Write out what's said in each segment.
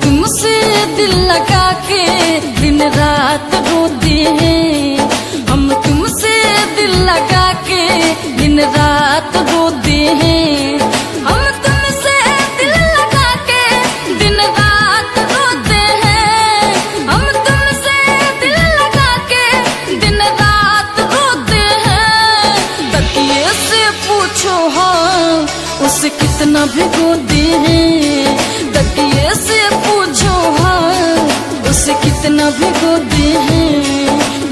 तुमसे दिल लगा के दिन रात रोते हैं। हम तुमसे दिल लगा के दिन रात रोते हैं। हम तुमसे दिल लगा के दिन रात रोते हैं। हम तुमसे दिल लगा के दिन रात रोते हैं। तकिए से पूछो हाँ उसे कितना भिगोते हैं। तकिए से पूछो हाँ उसे कितना भिगोते हैं।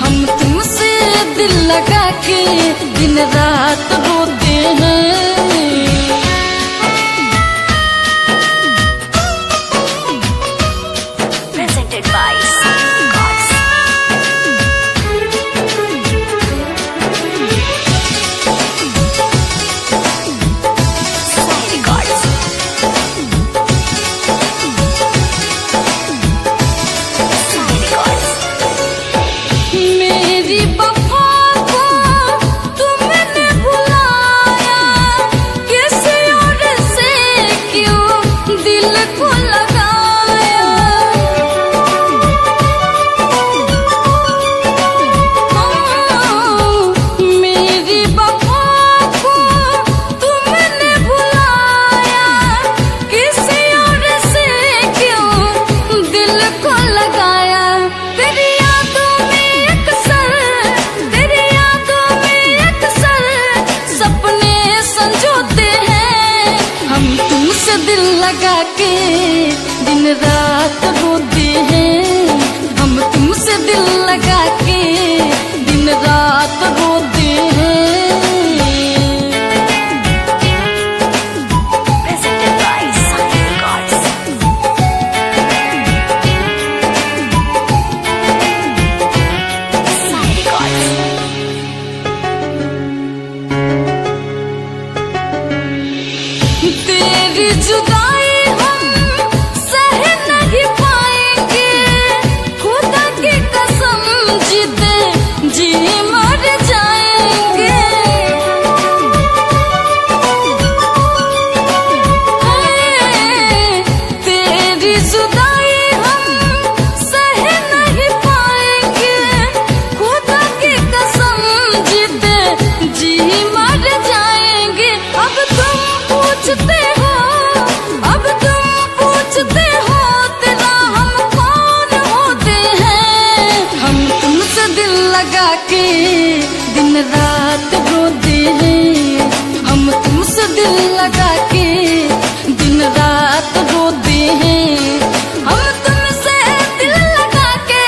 हम तुमसे दिल लगा के दिन रात रोते हैं। Presented by Gods. Sai Records. Sai Records. मेरी वफा को तुमने भुलाया, किसी और से क्यों दिल को लगाया। मेरी वफा को तुमने भुलाया, किसी और से क्यों दिल को लगाया। तेरी यादों में अक्सर, तेरी यादों में अक्सर सपने संजोते हैं। हम तुमसे दिल लगा के दिन रात रोते हैं। हम तुमसे दिल लगा के दिन रात रोते हैं। Presented by Sai Records. Sai Records. तेरी जुदाई हम सह नहीं पाएंगे। खुदा की कसम जीते जी मर जाएंगे। तेरी जुदाई हम सह नहीं पाएंगे। खुदा की कसम जीते जी मर जाएंगे। अब तुम पूछते हो, अब तुम पूछते हो तेरा हम कौन होते हैं। हम तुमसे दिल लगा के दिन रात रोते हैं। हम तुमसे दिल लगा के दिन रात रोते हैं। हम तुमसे दिल लगा के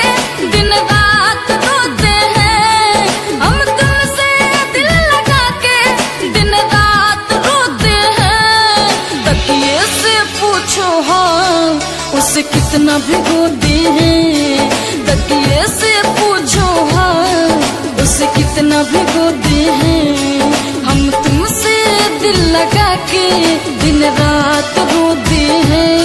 दिन रात रोते हैं। हम तुमसे दिल लगा के दिन रात रोते हैं। तकिए से पूछो हाँ उसे कितना भिगोते हैं। तकिए से पूछो हाँ उसे कितना भिगोते हैं। हम तुमसे दिल लगा के दिन रात रोते हैं।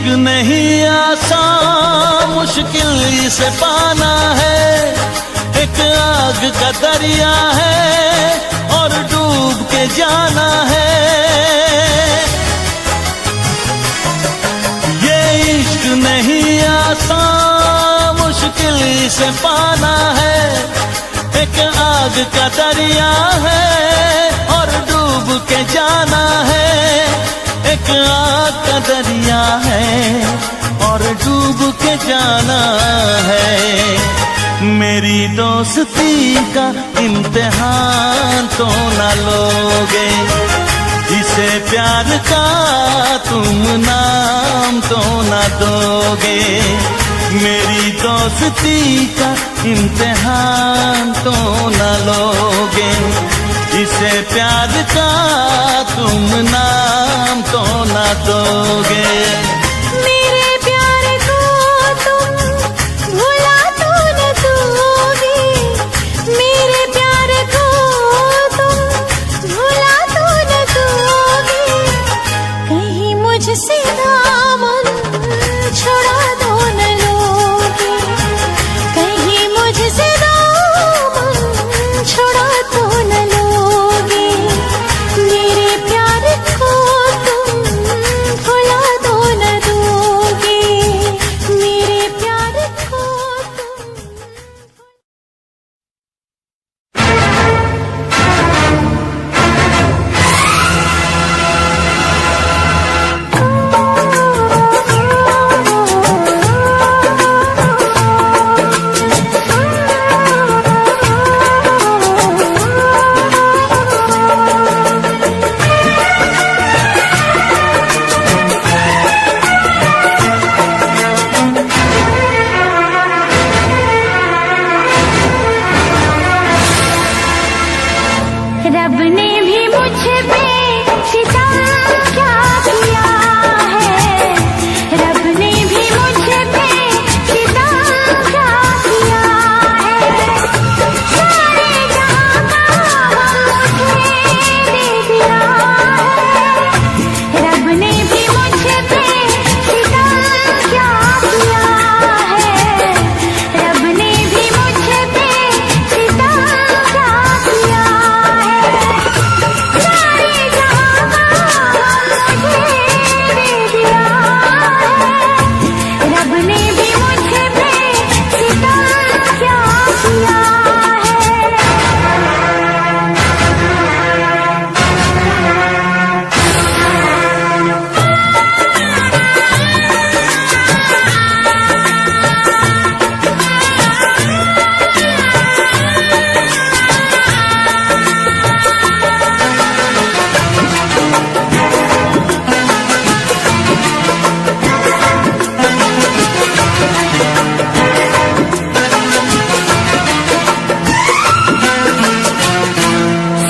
इश्क नहीं आसान, मुश्किल इसे पाना है। एक आग का दरिया है और डूब के जाना है। ये इश्क नहीं आसान, मुश्किल इसे पाना है। एक आग का दरिया है और डूब के जाना है। एक आग का दरिया है और डूब के जाना है। मेरी दोस्ती का इम्तिहान तो न लोगे, इसे प्यार का तुम नाम तो न दोगे। मेरी दोस्ती का इम्तिहान तो न लोगे, इसे प्यार का तुम नाम तो न दोगे। मेरे प्यार को तुम भुला तो न दोगे, मेरे प्यार को तुम भुला तो न दोगे। कहीं मुझसे दामन छुड़ा तो न लोगे, कहीं मुझसे दामन छुड़ा तो न लोगे। मेरे प्यार को तुम भुला तो न दोगे, मेरे प्यार को तुम। रब ने भी मुझ पे सितम क्या किया है, रब ने भी मुझ पे सितम क्या किया है। सारे जहां का मुझे दे दिया है, रब ने भी मुझ पे सितम क्या किया है, रब ने भी मुझ पे सितम क्या किया है। सारे जहां का मुझे दे दिया है, रब ने भी मुझ पे सितम क्या किया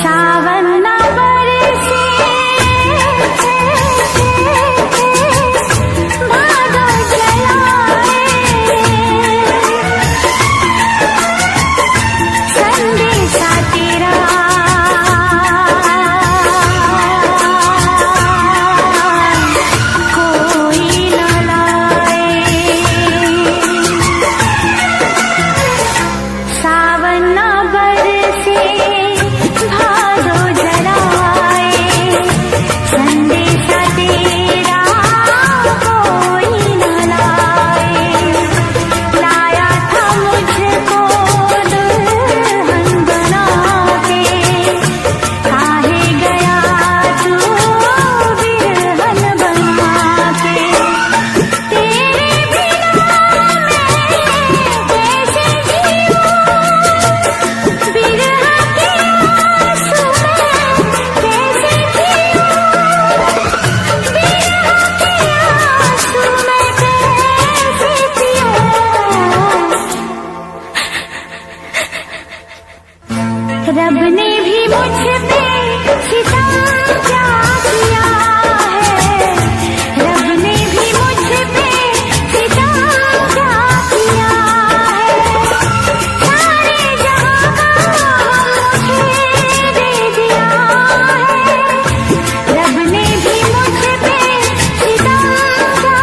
सावन न बरसे भादो चलाए, संदेशा तेरा कोई न लाए। सावन न बरसे भादो जलाए, संदेशा तेरा कोई न लाए। लाया था मुझको दुल्हन बना के, काहे गया तू बिरहन बना के। तेरे बिना मैं कैसे जीऊं, बिरह के आंसू में कैसे जीऊं, बिरह के आंसू में कैसे जीऊं। रब ने भी मुझ पे सितम क्या किया है, रब ने भी मुझ पे सितम क्या किया है। सारे जहां का मुझे दे दिया है, रब ने भी मुझ पे सितम क्या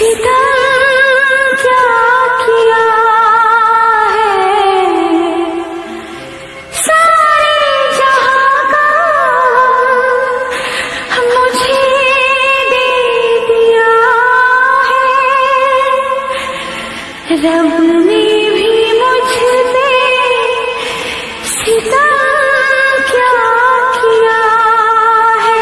सितम क्या किया है, सारे जहां का मुझे दे दिया है। रब ने भी मुझ पे सितम क्या किया है।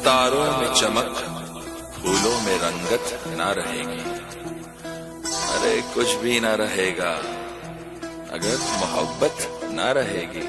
तारों में चमक, फूलों में रंगत ना रहेगी। अरे कुछ भी ना रहेगा अगर मोहब्बत ना रहेगी।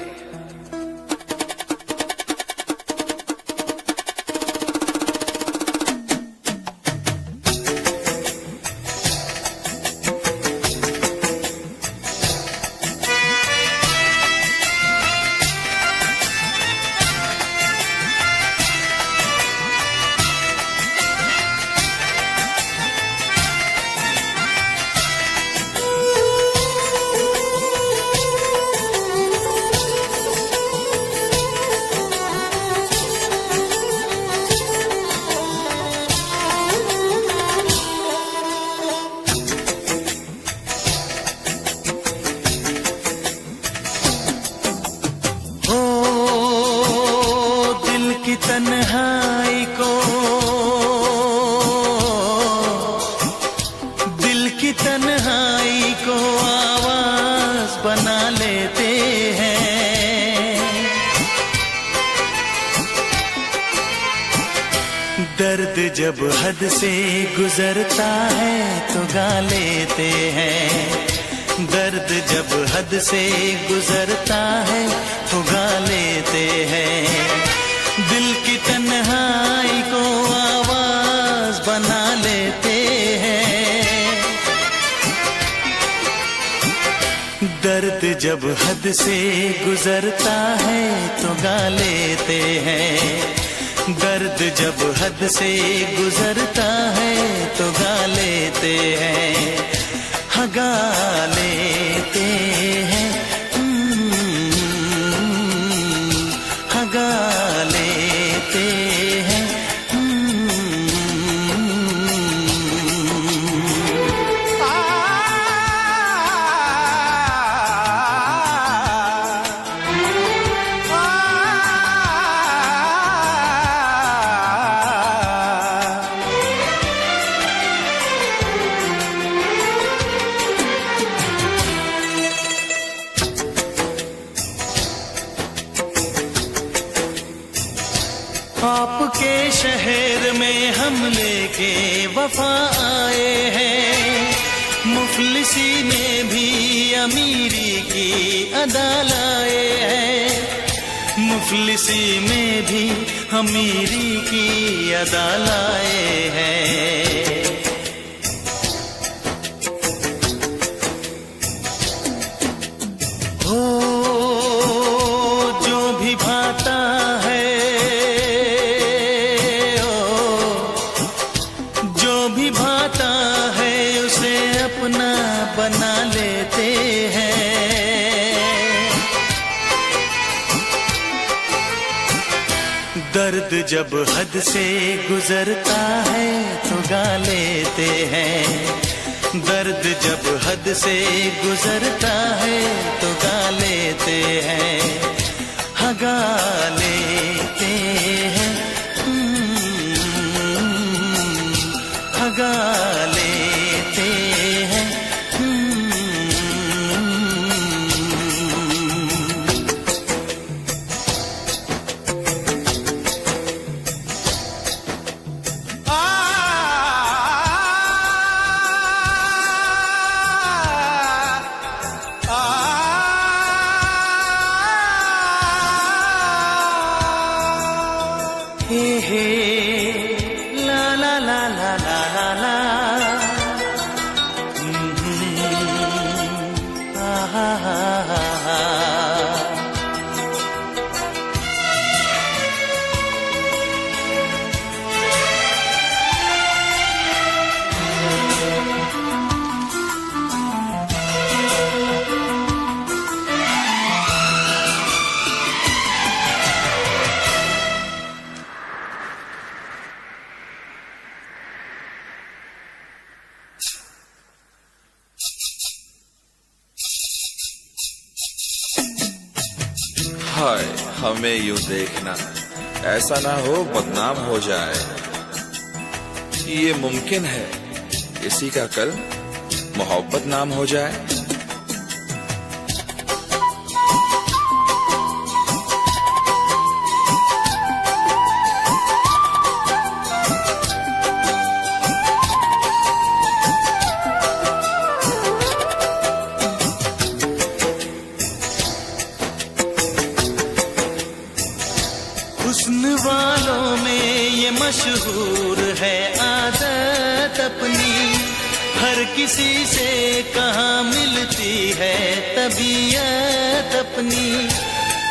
तन्हाई को, दिल की तन्हाई को आवाज बना लेते हैं। दर्द जब हद से गुजरता है तो गा लेते हैं। दर्द जब हद से गुजरता है तो गा लेते हैं। दिल की तन्हाई को आवाज बना लेते हैं। दर्द जब हद से गुजरता है तो गा लेते हैं। दर्द जब हद से गुजरता है तो गा लेते हैं। हाँ गा लेते हैं, हाँ गा लेते हैं। आपके शहर में हम लेके वफा आए हैं। मुफलिसी में भी अमीरी की अदा लाए हैं। मुफलिसी में भी अमीरी की अदा लाए हैं। हो जो भी भाता है, बना लेते हैं। दर्द जब हद से गुजरता है तो गा लेते हैं। दर्द जब हद से गुजरता है तो गा लेते हैं। हाँ गा लेते हैं, हाँ गा लेते हैं। हे हे ला ला ला ला ला ला हाय हमें यूं देखना, ऐसा ना हो बदनाम हो जाए। ये मुमकिन है किसी का कल मोहब्बत नाम हो जाए। हुस्न वालों में ये मशहूर है आदत अपनी, हर किसी से कहाँ मिलती है तबीयत अपनी,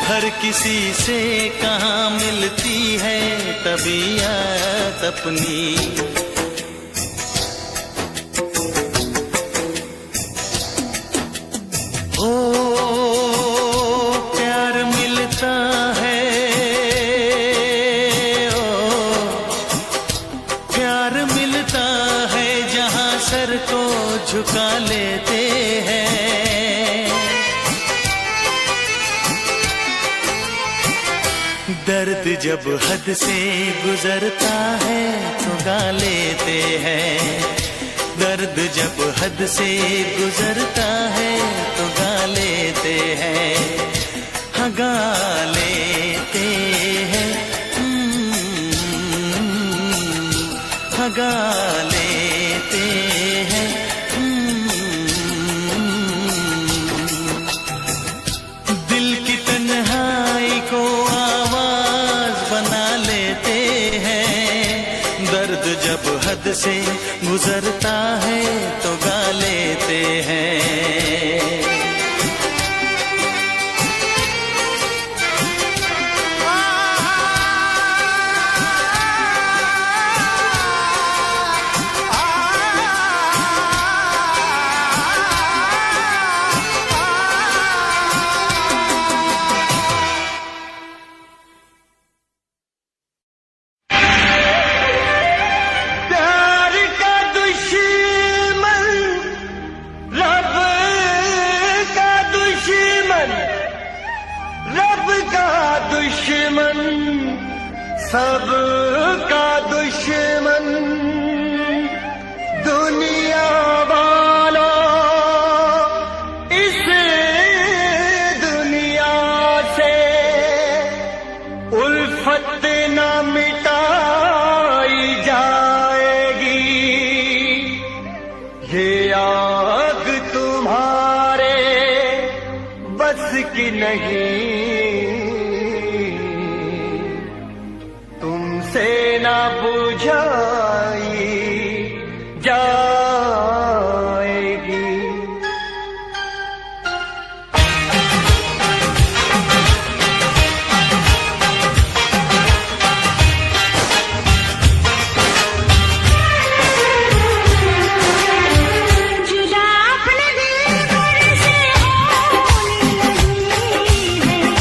हर किसी से कहाँ मिलती है तबीयत अपनी। ओ प्यार मिलता है, सर को झुका लेते हैं। दर्द जब हद से गुजरता है तो गा लेते हैं, दर्द जब हद से गुजरता है तो गा लेते हैं, हाँ गा लेते हैं, हाँ गा लेते हैं। दिल की तन्हाई को आवाज बना लेते हैं, दर्द जब हद से गुजरता है तो गा लेते हैं। दुश्मन सबका दुश्मन दुनिया वालों, इस दुनिया से उल्फत न मिटाई जाएगी, ये आग तुम्हारे बस की नहीं, तुमसे ना बुझाई जाएगी। जुदा अपने दिल पर से होने लगी है,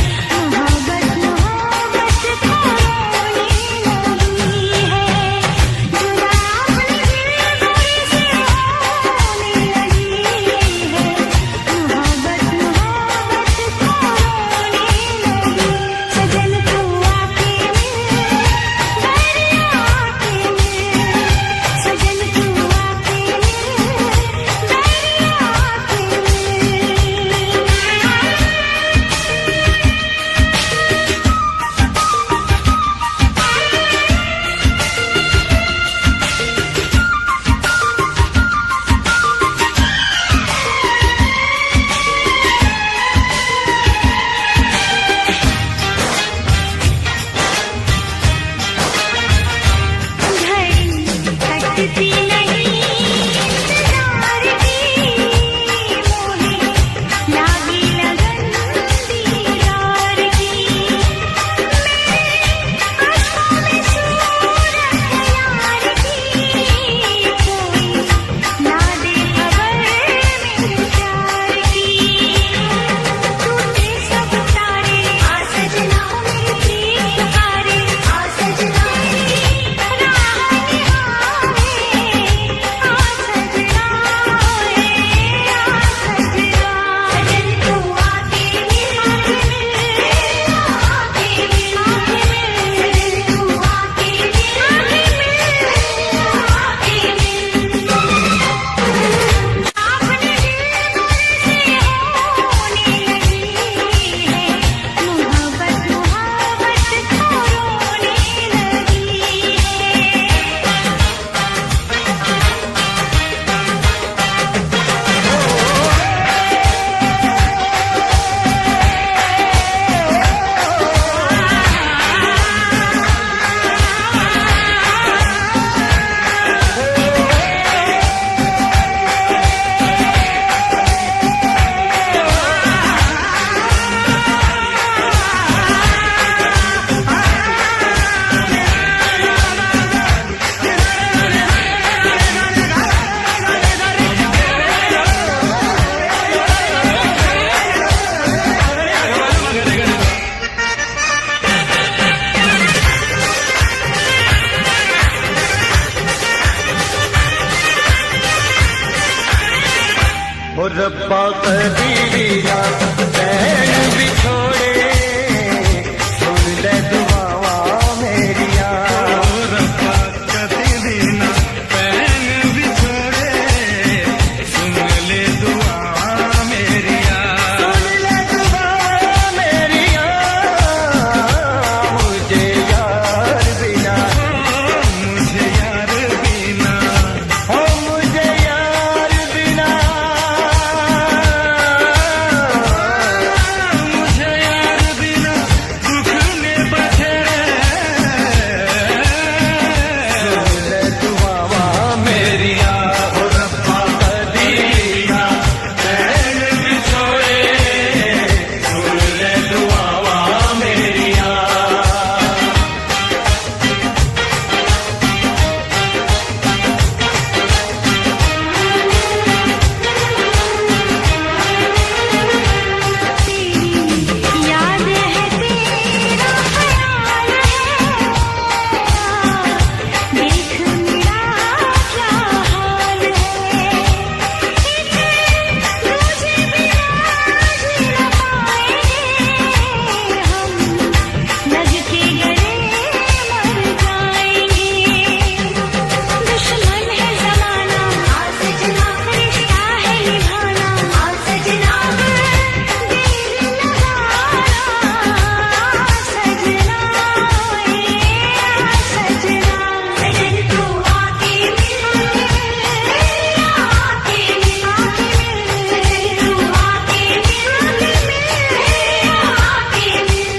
ओ रब्बा कभी भी ना चैन बिछोड़े, सुन ले दुआवा मेरिया। ओ रब्बा कभी भी ना चैन बिछोड़े, सुन ले दुआवा मेरिया। सुन ले दुआवा मेरिया, मुझे यार बिना, मुझे यार बिना, ओ मुझे यार बिना, मुझे यार बिना दुख में बखेड़े। सुन ले दुआवा मेरिया, ओ रब्बा कभी ना चैन बिछोड़े, सुन ले दुआवा मेरिया। याद है तेरा ख्याल है, देख मेरा क्या हाल है। तुझे बिना जी न पाएंगे हम, लग के गले मर जाएंगे। दुश्मन है ज़माना, आ सजना रिश्ता है निभाना, आ सजना देर लगाना, सजना सजना। सजन तू आके मिल, आके मिल, आके मिल, तू आके मिल, आके मिल।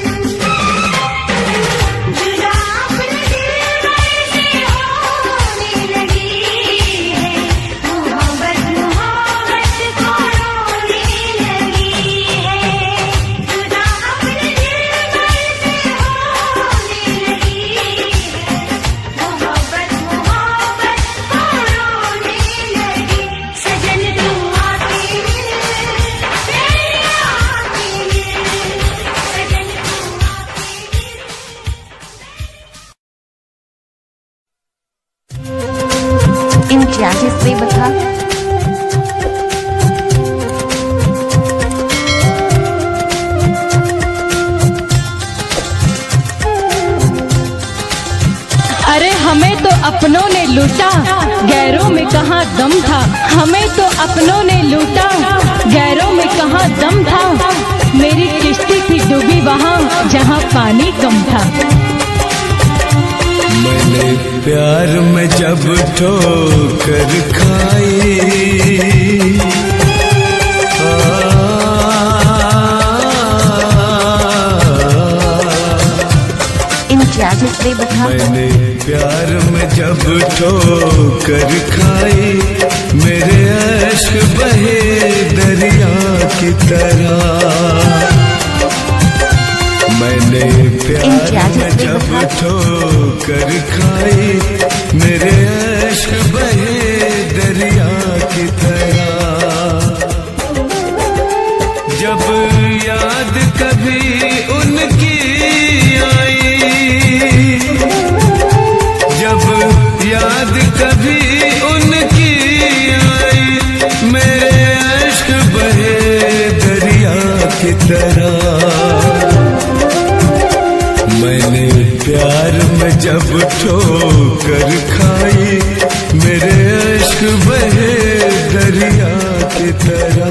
जुदा अपने दिल से होने लगी है, मोहब्बत मोहब्बत को रोने लगी है। जुदा अपने दिल से होने लगी है, मोहब्बत मोहब्बत को रोने लगी। सजन तू आके मिल, आके मिल, सजन तू आके मिल। इम्तियाज़ बेवफा। अरे हमें तो अपनों ने लूटा, गैरों में कहाँ दम था। हमें तो अपनों ने लूटा, गैरों में कहाँ दम था। मेरी किश्ती थी डूबी वहाँ जहाँ पानी कम था। मैंने प्यार में जब ठोकर खाई, इम्तियाज़ बेवफा। मैंने प्यार में जब ठोकर खाई, मेरे अश्क बहे दरिया की तरह। मैंने प्यार में जब ठोकर खाई, मेरे अश्क बहे दरिया की तरह। जब याद कभी उनकी आई, जब याद कभी उनकी आई, मेरे अश्क बहे दरिया की तरह। मैंने प्यार में जब ठोकर खाई, मेरे अश्क बहे दरिया की तरह।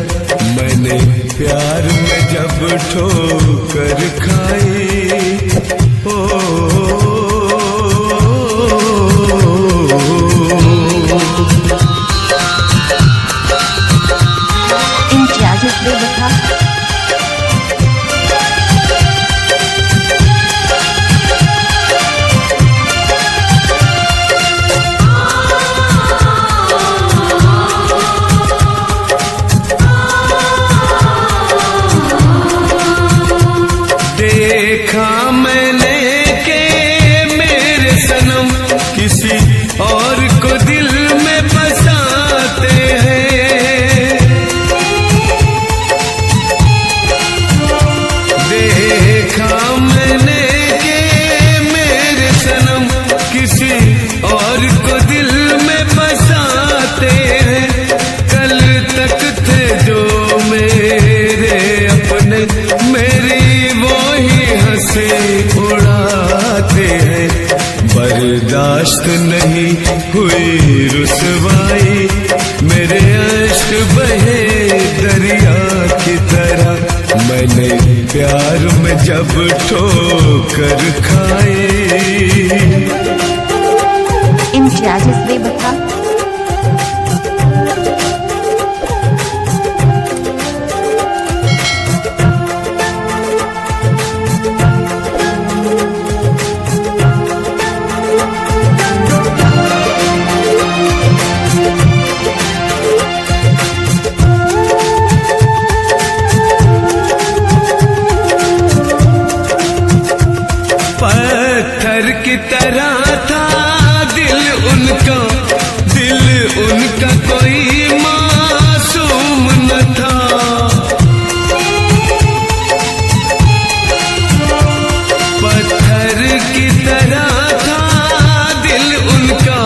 मैंने प्यार में जब ठोकर खाई, इम्तियाज़ बेवफा। देखा तन्हाई, मेरे अश्क बहे दरिया की तरह। मैंने प्यार में जब ठोकर खाई। इम्तियाज बेवफा। पत्थर की तरह था दिल उनका, दिल उनका कोई मासूम न था। पत्थर की तरह था दिल उनका,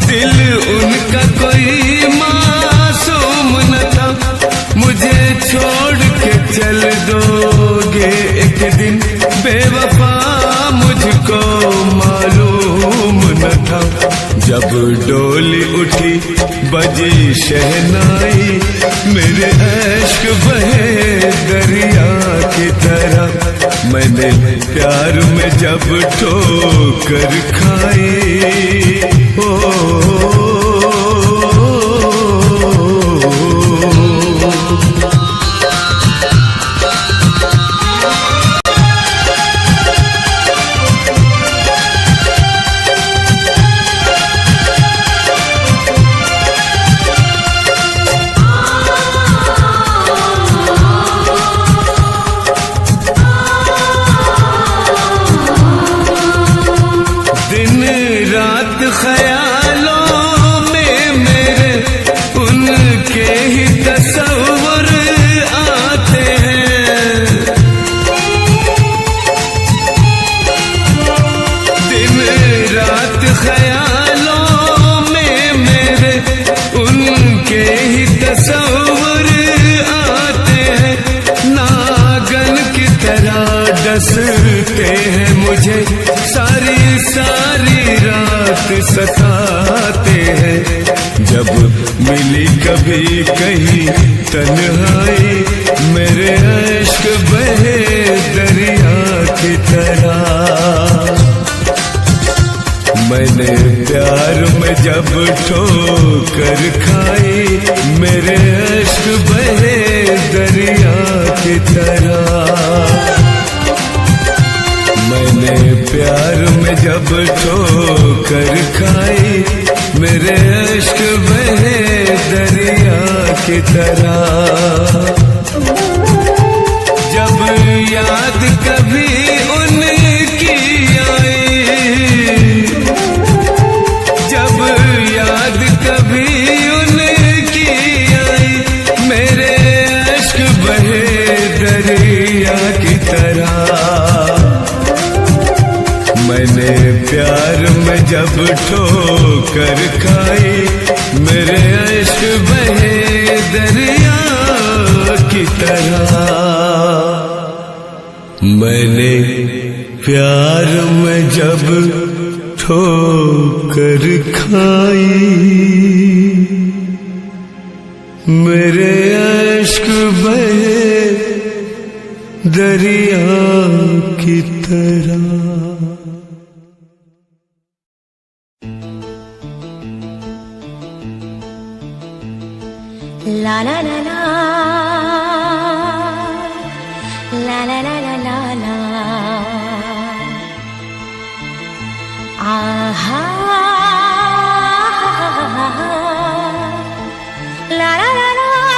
दिल उनका कोई मासूम न था। मुझे छोड़ के चल दोगे एक दिन बेवफा, मुझको मालूम न था। जब डोली उठी बजी शहनाई, मेरे अश्क बहे दरिया की तरह। मैंने प्यार में जब ठोकर खाई। ओ ख्यालों में मेरे उनके ही तस्वर आते हैं। दिन रात ख्यालों में मेरे उनके ही तस्वर आते हैं। नागन की तरह डसते हैं मुझे, सारी सारी रात सताते हैं। जब मिली कभी कहीं तन्हाई, मेरे अश्क बहे दरिया की तरह। मैंने प्यार में जब ठोकर खाई, मेरे अश्क बहे दरिया की तरह। मैंने प्यार में जब ठोकर खाई, मेरे अश्क बहे दरिया की तरह। जब याद कभी उनकी आई, जब याद कभी उनकी आई, मेरे अश्क बहे दरिया की तरह। मैंने प्यार में जब ठोकर खाई, मेरे अश्क बहे दरिया की तरह। मैंने प्यार में जब ठोकर खाई, मेरे अश्क बहे दरिया की तरह। La la la la la la la la la la aha la la la la la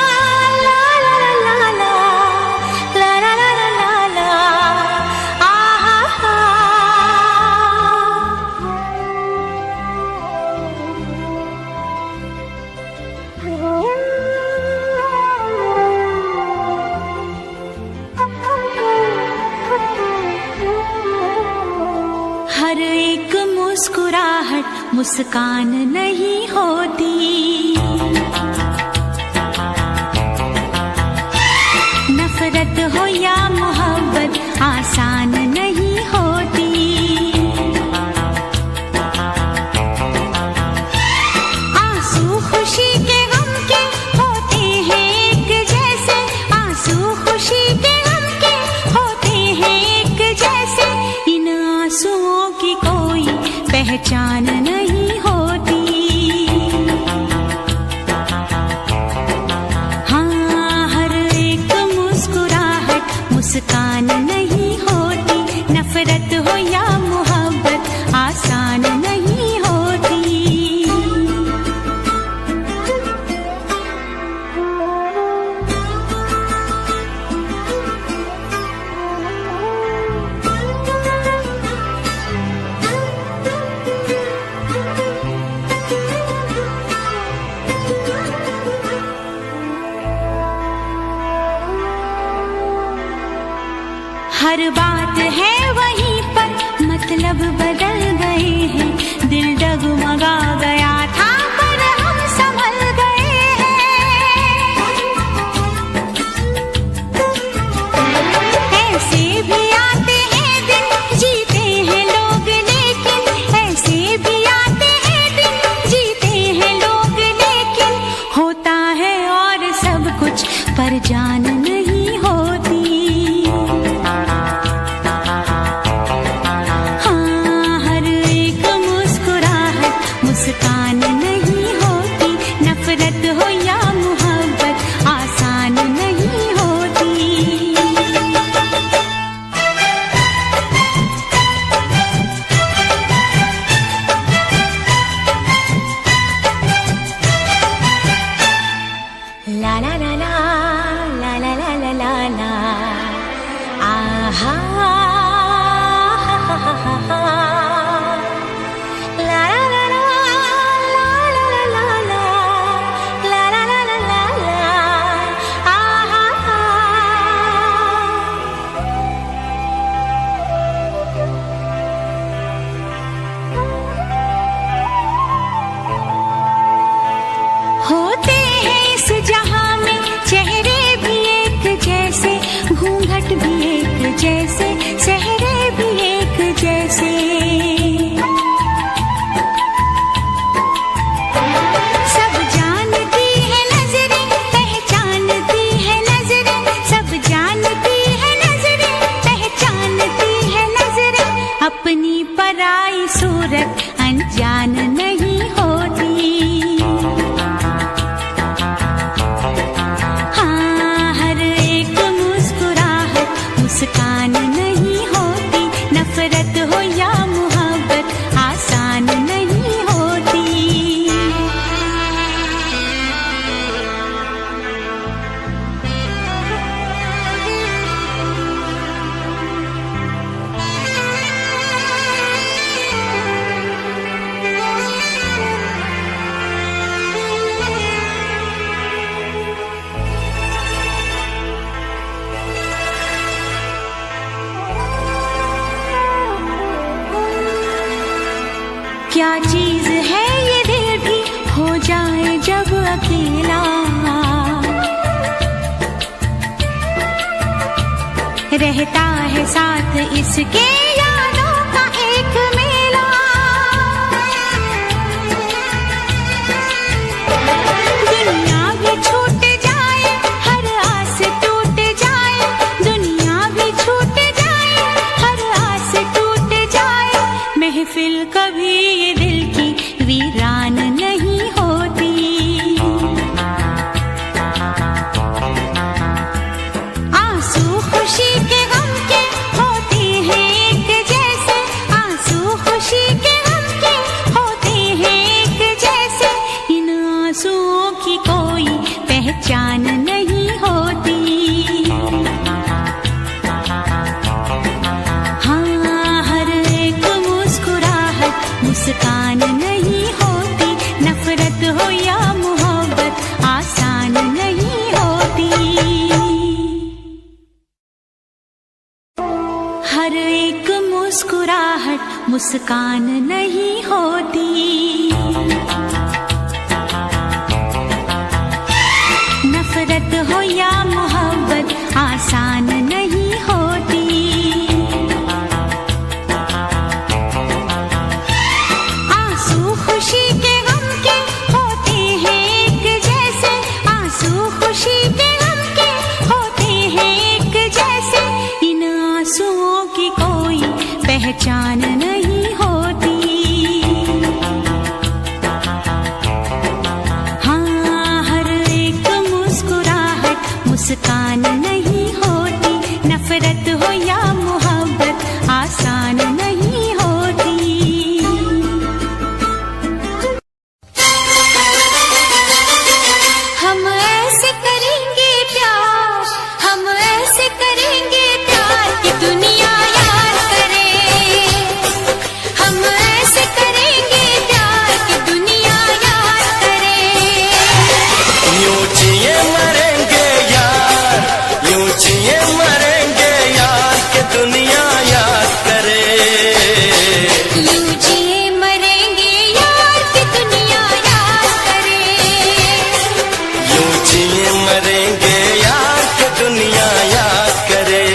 la la la la la la la la la aha हर एक मुस्कुराहट मुस्कान नहीं होती, नफरत हो या मोहब्बत आसान नहीं होती। आंसू खुश मुस्कान नहीं होती, नफरत हो या मोहब्बत आसान नहीं होती। हर बात है वहीं पर, मतलब बदल गए हैं, दिल डगमगा गया था पर हम संभल गए हैं। ऐसे भी आते हैं दिन, जीते हैं लोग लेकिन, ऐसे भी आते हैं दिन, जीते हैं लोग लेकिन, होता है और सब कुछ पर जान नहीं होती। मुस्कान नहीं होती, नफरत हो या मोहब्बत आसान नहीं होती। ला ला ला ला ला ला ला ला ला ला आहा हा हा हा हा होते हैं इस जहां में चेहरे भी एक जैसे, घूंघट भी एक जैसे, चेहरे भी एक जैसे। सब जानती है नजरें, पहचानती है नजरें, सब जानती है नजरें, पहचानती है नजरें, अपनी पराई सूरत अनजान नहीं होती। मुस्कान नहीं होती, नफरत हो या मोहब्बत आसान नहीं होती। क्या चीज है ये दिल भी हो जाए जब अकेला, रहता है साथ इसके यादों का एक मेला। दुनिया भी छूट जाए, हर आस टूट जाए, दुनिया भी छूट जाए, हर आस टूट जाए, महफिल कभी ये दिल की वीरान नहीं होती। आंसू खुशी के गम के होते हैं एक जैसे, आंसू खुशी के गम के होते हैं एक जैसे, इन आंसुओं की कोई पहचान नहीं होती। मुस्कान नहीं होती, नफरत हो या मोहब्बत आसान नहीं होती। हर एक मुस्कुराहट मुस्कान नहीं होती। नफरत हो या मोहब्बत आसान नहीं होती। खुशी के गम के होते हैं एक जैसे, आंसू खुशी के गम के होते हैं एक जैसे, इन आंसुओं की कोई पहचान नहीं होती। हाँ, हर एक मुस्कुराहट मुस्कान नहीं होती, नफरत जिए मरेंगे यार के दुनिया याद करे।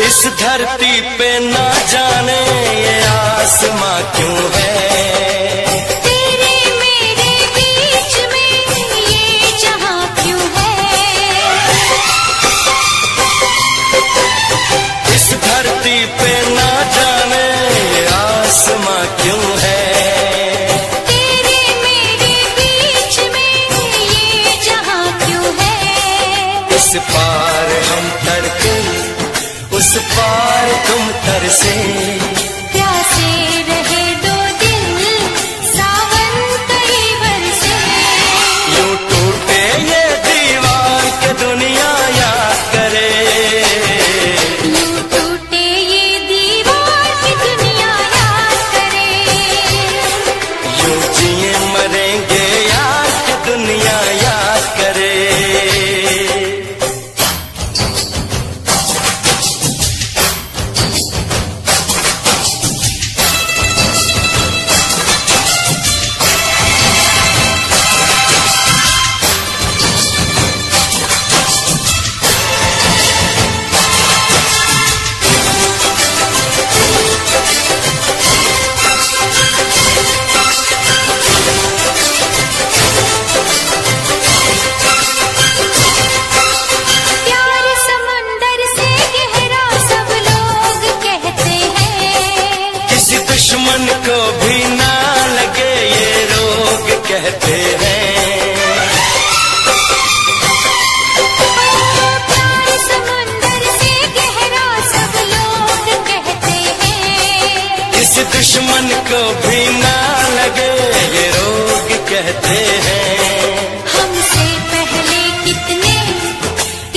इस धरती पे ना जाने ये आसमां क्यों है, तेरे मेरे बीच में ये जहां क्यों है। इस धरती पे ना जाने ये आसमां क्यों है, तेरे मेरे बीच में ये जहां क्यों है। इस पार हम तरके उस पार तुम तरसे, प्यासे रहे दो दिल सावन कई बरसे। यूं टूटे ये दीवार के दुनिया याद करे, यूं टूटे ये दीवार की दुनिया याद करे। यूं जिए मरेंगे यार के दुनिया याद करे। प्यार समंदर से गहरा सब लोग कहते हैं। किसी दुश्मन को भी ना लगे ये रोग कहते हैं। प्यार समंदर से गहरा सब लोग कहते हैं। किसी दुश्मन को भी ना लगे ये रोग कहते हैं। हमसे पहले कितने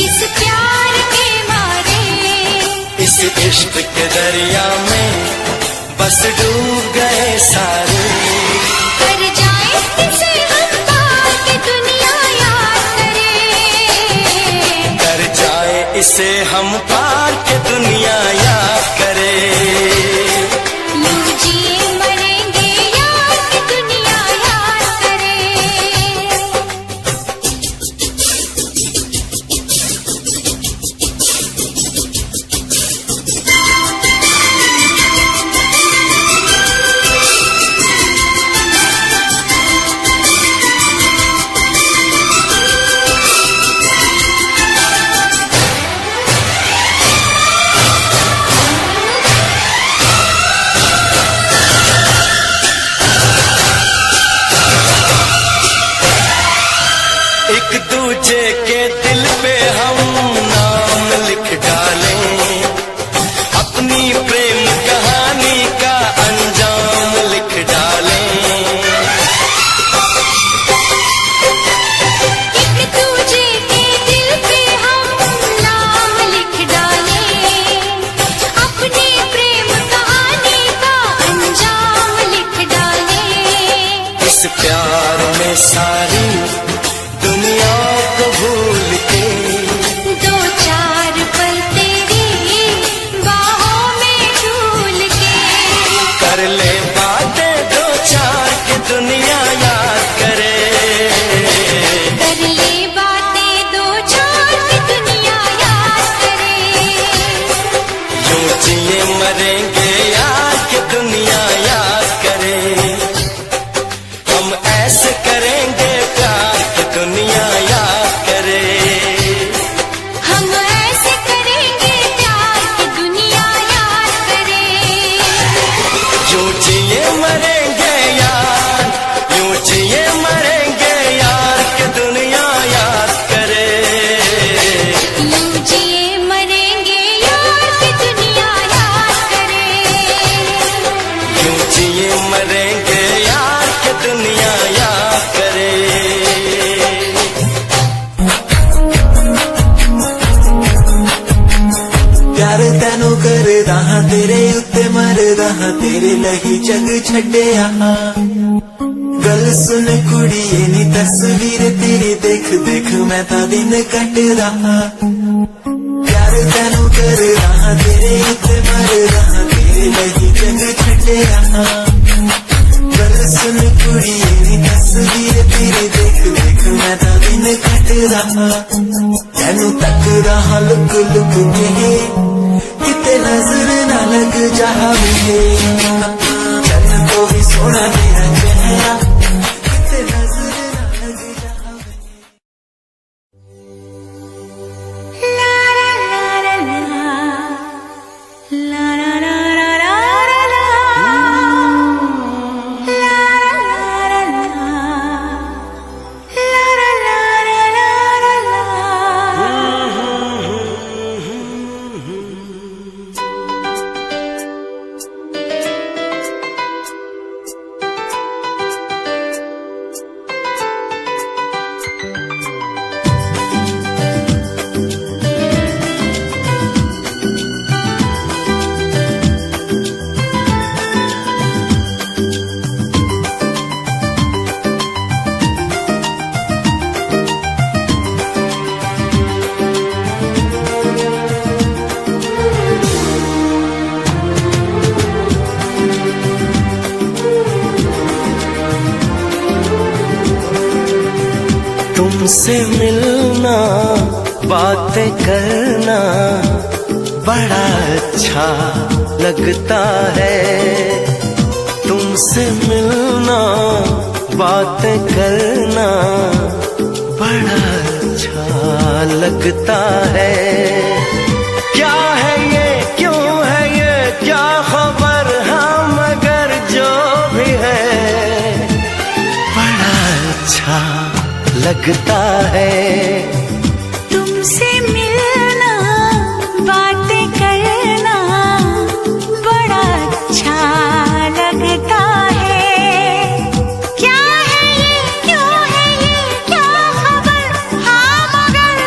इस प्यार के मारे, इस इश्क के दरिया में बस डूब गए सारे। कर जाए इसे हम पार के दुनिया याद करे। कर जाए इसे हम पार के दुनिया याद करे। यूं जिए मरेंगे यार की दुनिया याद करे। करदा हां तेरे उत्ते मरदा हां तेरे लही जग छड्डिया गल सुन कुड़िए नी तस्वीर तेरी देख देख मैं तां दिन कटदा हां प्यार तैनू करदा हां तेरे उत्ते मरदा हां तेरे लही जग छड्डिया गल सुन कुड़िए नी तस्वीर तेरी देख देख मैं तां दिन कटदा हां तैनू तकदा हां लुक लुक के किते नजर ना लग जावे चन्न तो भी सोना तेरा चेहरा किते नजर ना लग जावे ला ला ला ला ला ला ला ला ला तुमसे मिलना बातें करना बड़ा अच्छा लगता है तुमसे मिलना बातें करना बड़ा अच्छा लगता है क्या है ये क्यों है ये क्या खबर हाँ मगर जो भी है बड़ा अच्छा लगता है तुमसे मिलना बातें करना बड़ा अच्छा लगता है क्या है ये क्यों है ये क्या खबर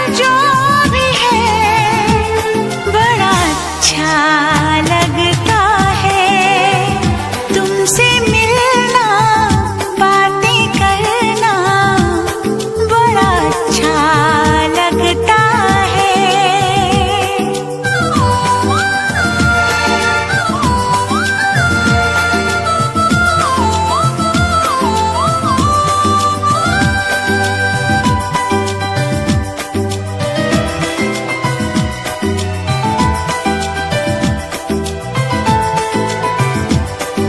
हाँ मगर जो भी है बड़ा अच्छा लगता है तुमसे मिलना बातें करना बड़ा अच्छा लगता है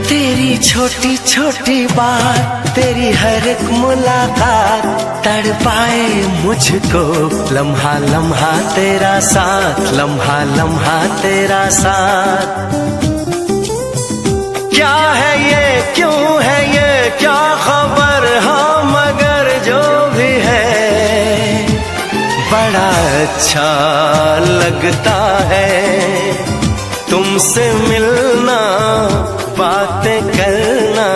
तेरी छोटी छोटी बात तेरी हर एक मुलाकात तड़पाए मुझको लम्हा लम्हा तेरा साथ लम्हा लम्हा तेरा साथ क्या है ये क्यों है ये क्या खबर हाँ मगर जो भी है बड़ा अच्छा लगता है तुमसे मिलना बातें करना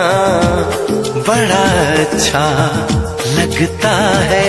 बड़ा अच्छा लगता है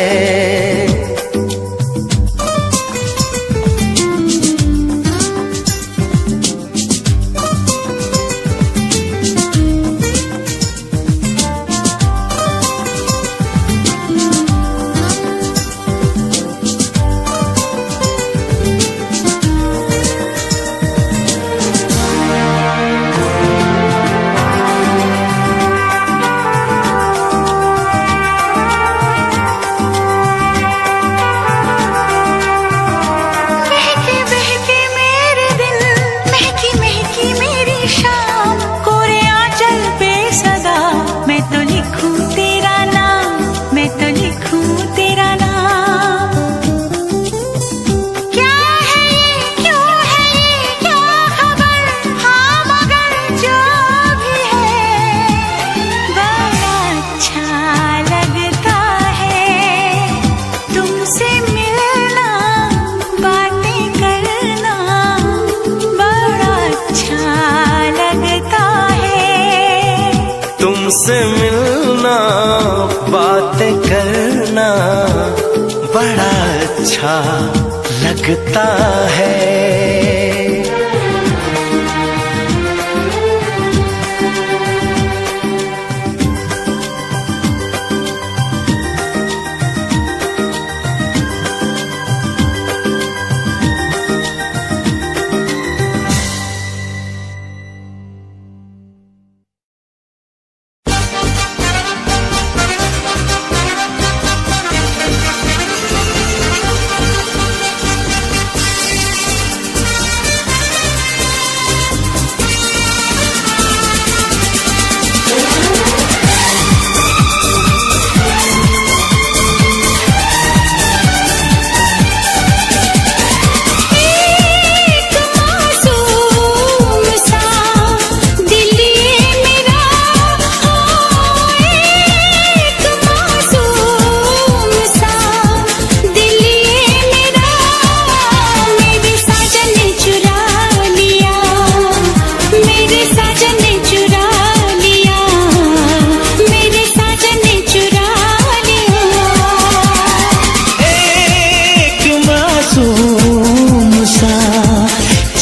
तुमसे मिलना बातें करना बड़ा अच्छा लगता है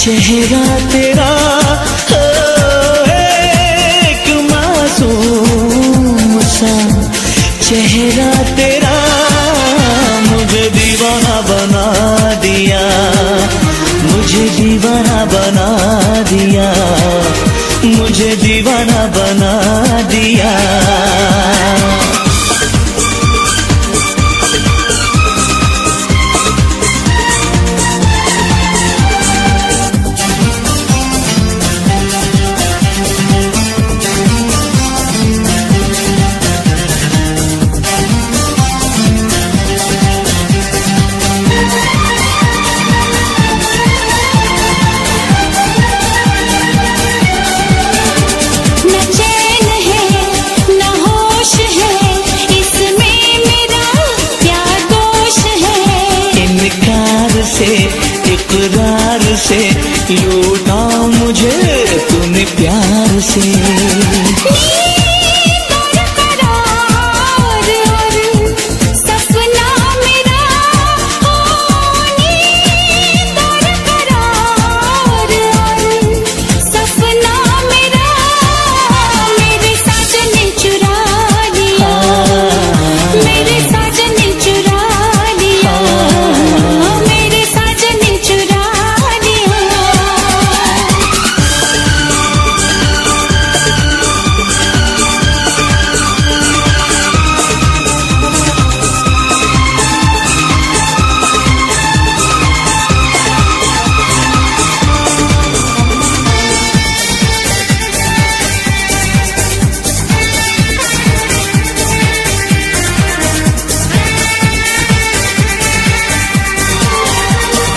चेहरा तेरा हो, एक मासूम सा चेहरा तेरा मुझे दीवाना बना दिया, मुझे दीवाना बना दिया, मुझे दीवाना बना दिया। न चैन है न होश है, इसमें मेरा क्या दोष है। इनकार से इकरार से लूटा मुझे तूने प्यार से। करार और सपना मेरा हो, नींद और करार और सपना मेरा मेरे साजन ने चुरा लिया, मेरे साजन ने चुरा लिया, मेरे साजन ने चुरा लिया।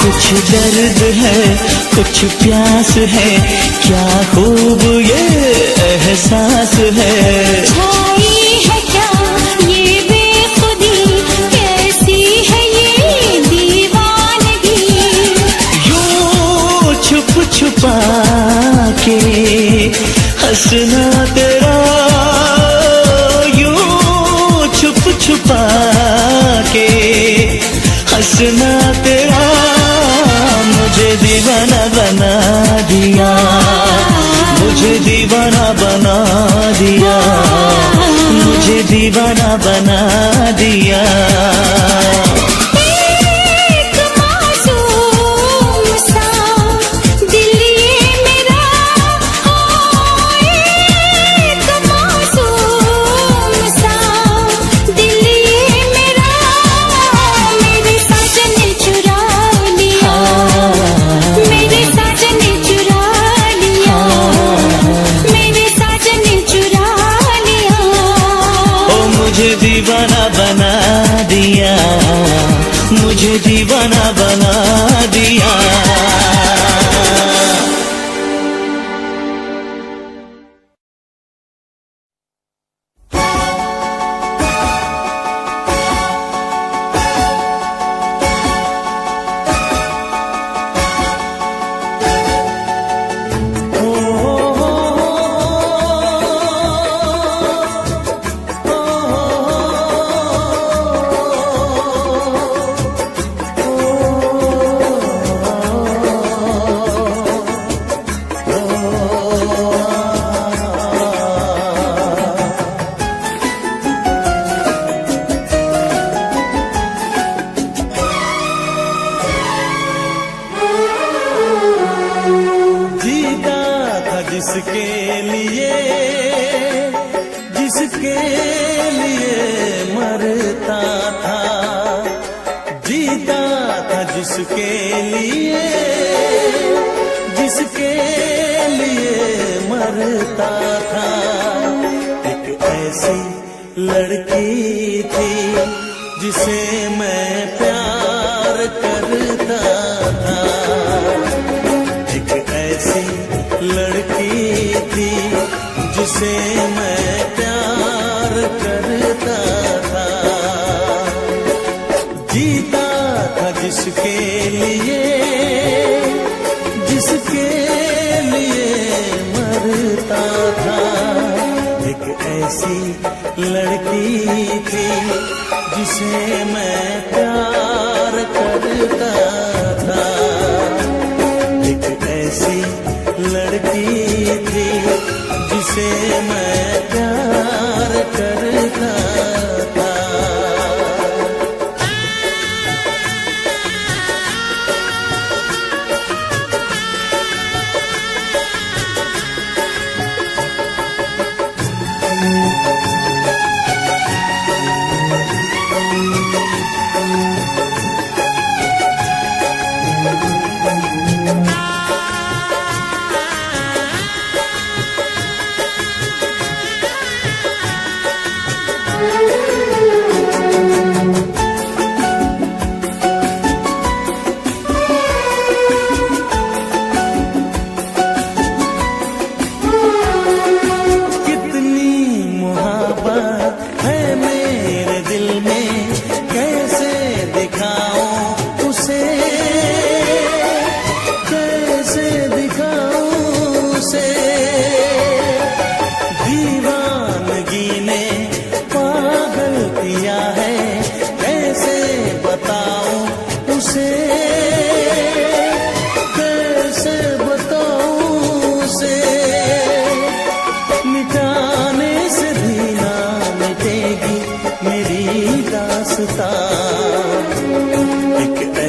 कुछ दर्द है कुछ प्यास है, क्या खूब ये एहसास है। छाई है क्या ये बेखुदी, कैसी है ये दीवानगी। यूं छुप छुपा के हंसना तेरा, यूं छुप छुपा के हंसना तेरा मुझे दीवाना बना दिया, मुझे दीवाना बना दिया, मुझे दीवाना बना दिया। एक मासूम सा दिल ये मेरा हो, एक मासूम सा दिल ये मेरा मेरे साजन ने चुरा लिया, मेरे साजन ने चुरा लिया, मेरे साजन ने चुरा लिया। ओ मुझे दीवाना बना दिया, मुझे दीवाना बना दिया। जिसके लिए जिसके लिए मरता था, जीता था जिसके लिए जिसके लिए मरता था। एक ऐसी लड़की थी जिसे मैं प्यार करता था, एक ऐसी लड़की थी जिसे मैं प्यार करता था। जीता था जिसके लिए जिसके लिए मरता था। एक ऐसी लड़की थी जिसे मैं प्यार करता था, एक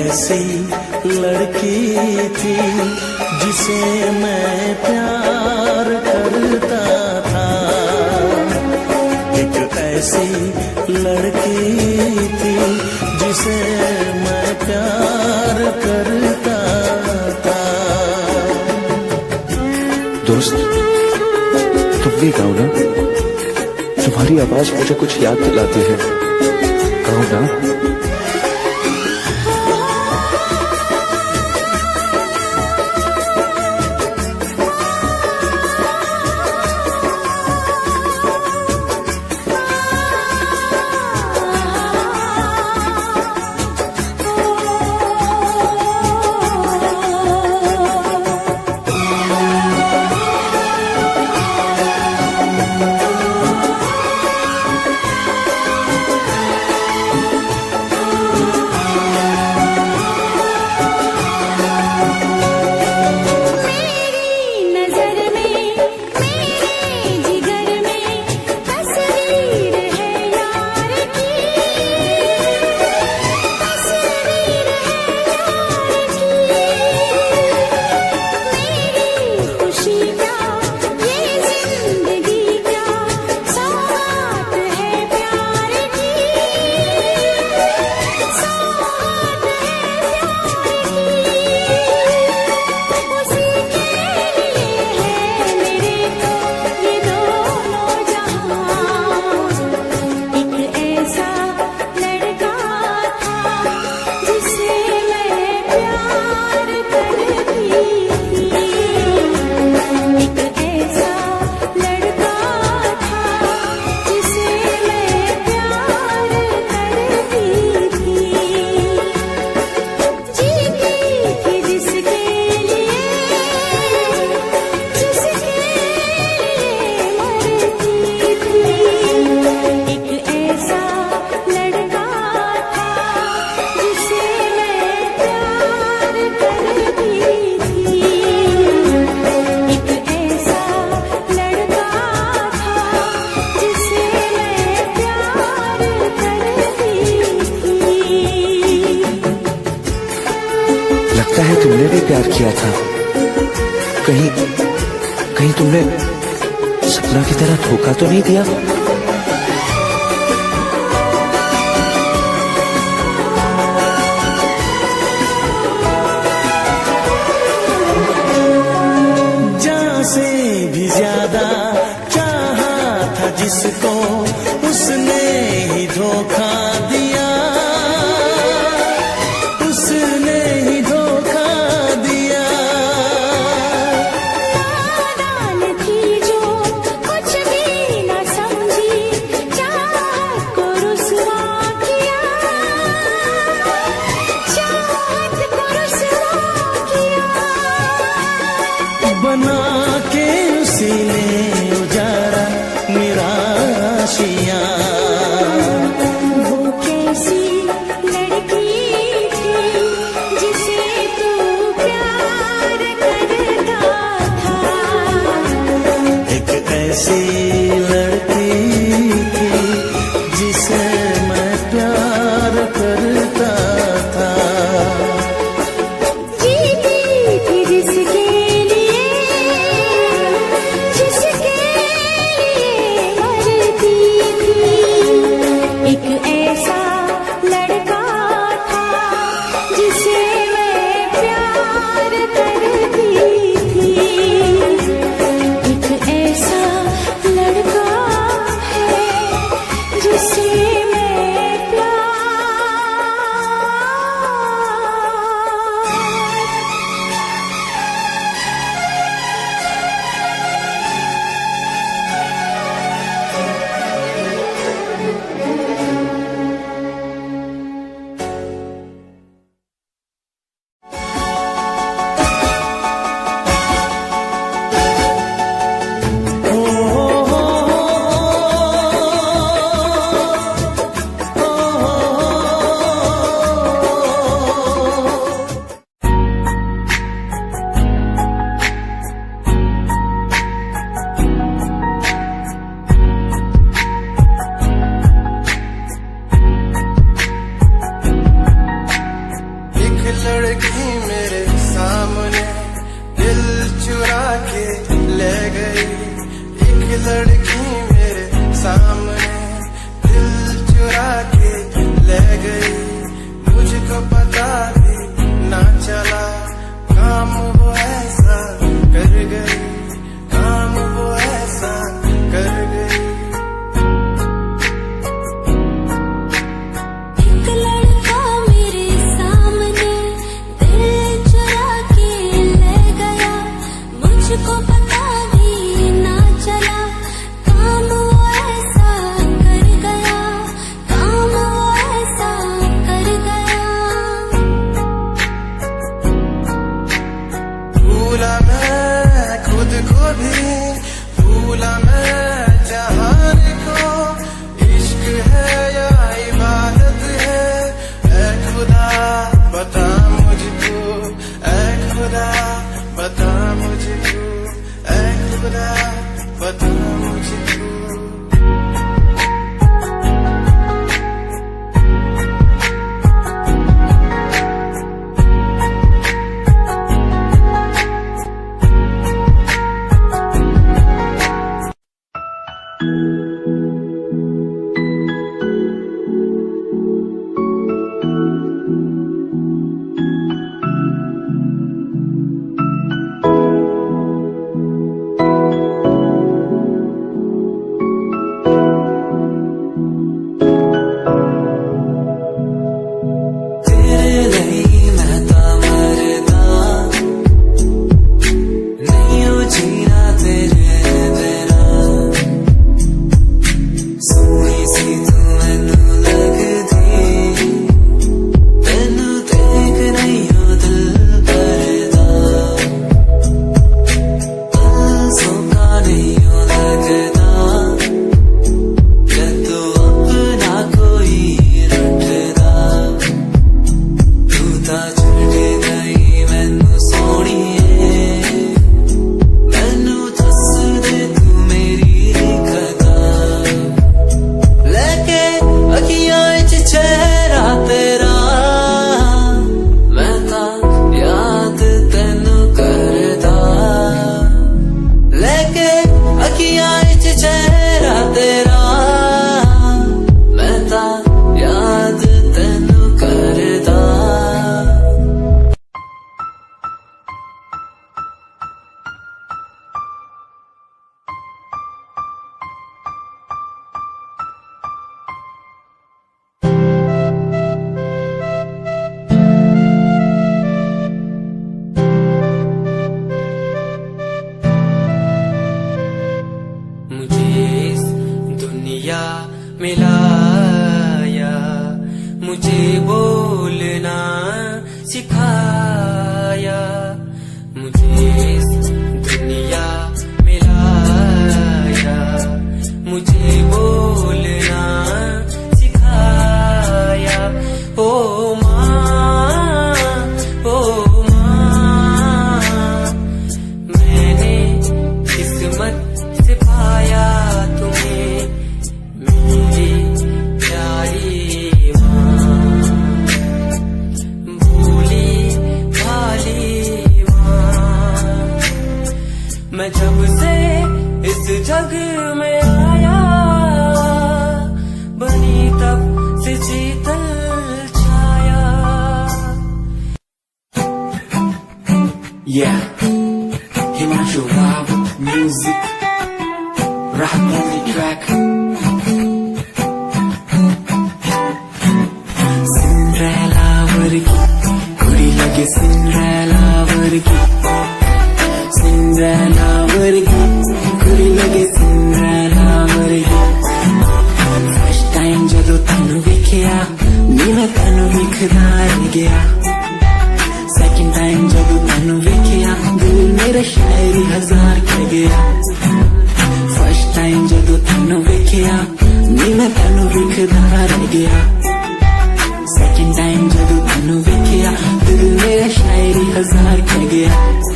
ऐसी लड़की थी जिसे मैं प्यार करता था। एक ऐसी लड़की थी जिसे मैं प्यार करता था। दोस्त, तुम भी गाओ ना, तुम्हारी आवाज मुझे कुछ याद दिलाती है, गाओ ना। लगता है तुमने भी प्यार किया था। कहीं तुमने सपना की तरह धोखा तो नहीं दिया? जान से भी ज्यादा चाहा था जिसको, उसने ही धोखा दिया, उसने ही धोखा दिया। नादान थी जो कुछ भी न समझी, एक लड़की मेरे सामने दिल चुरा के ले गई, एक लड़की मेरे सामने दिल चुरा के ले गई, मुझको पता भी ना चला काम वो ऐसा कर गई, काम वो ऐसा कर गई। एक लड़का मेरे सामने दिल चुरा के ले गया, मुझको पता भी ना चला काम वो ऐसा कर गया, काम वो ऐसा कर गया। भूला मैं खुद को भी, भूला मैं जहान को, इश्क है या इबादत है, ऐ खुदा बता मुझको, ऐ खुदा बता मुझको, ऐ खुदा बता मुझको। मिलाया, मुझे बोलना सिखाया, मुझे इस दुनिया मिलाया, मुझे बोलना सिखाया। ओ माँ, ओ माँ, मैंने किस्मत से पाया तुम्हें मेरी प्यारी माँ, भोली भाली माँ। मैं जब से इस जग में आया, बनी तब से शीतल छाया। Yeah, Himanshu Rao music, rap on the track. Cinderella वर्गी कुड़ी लगे, Cinderella वर्गी, Cinderella वर्गी कुड़ी लगे, Cinderella वर्गी। First time जदों तैनू वेखिया, नी मैं तैनू वेखदा रह गया। Second time जदों तैनू वेखिया, दिल मेरा शायरी हजार कह गया। First time जदों तैनू वेखिया, नी मैं तैनू वेखदा रह गया। Second time जदों तैनू वेखिया, दिल मेरा शायरी हजार कह गया।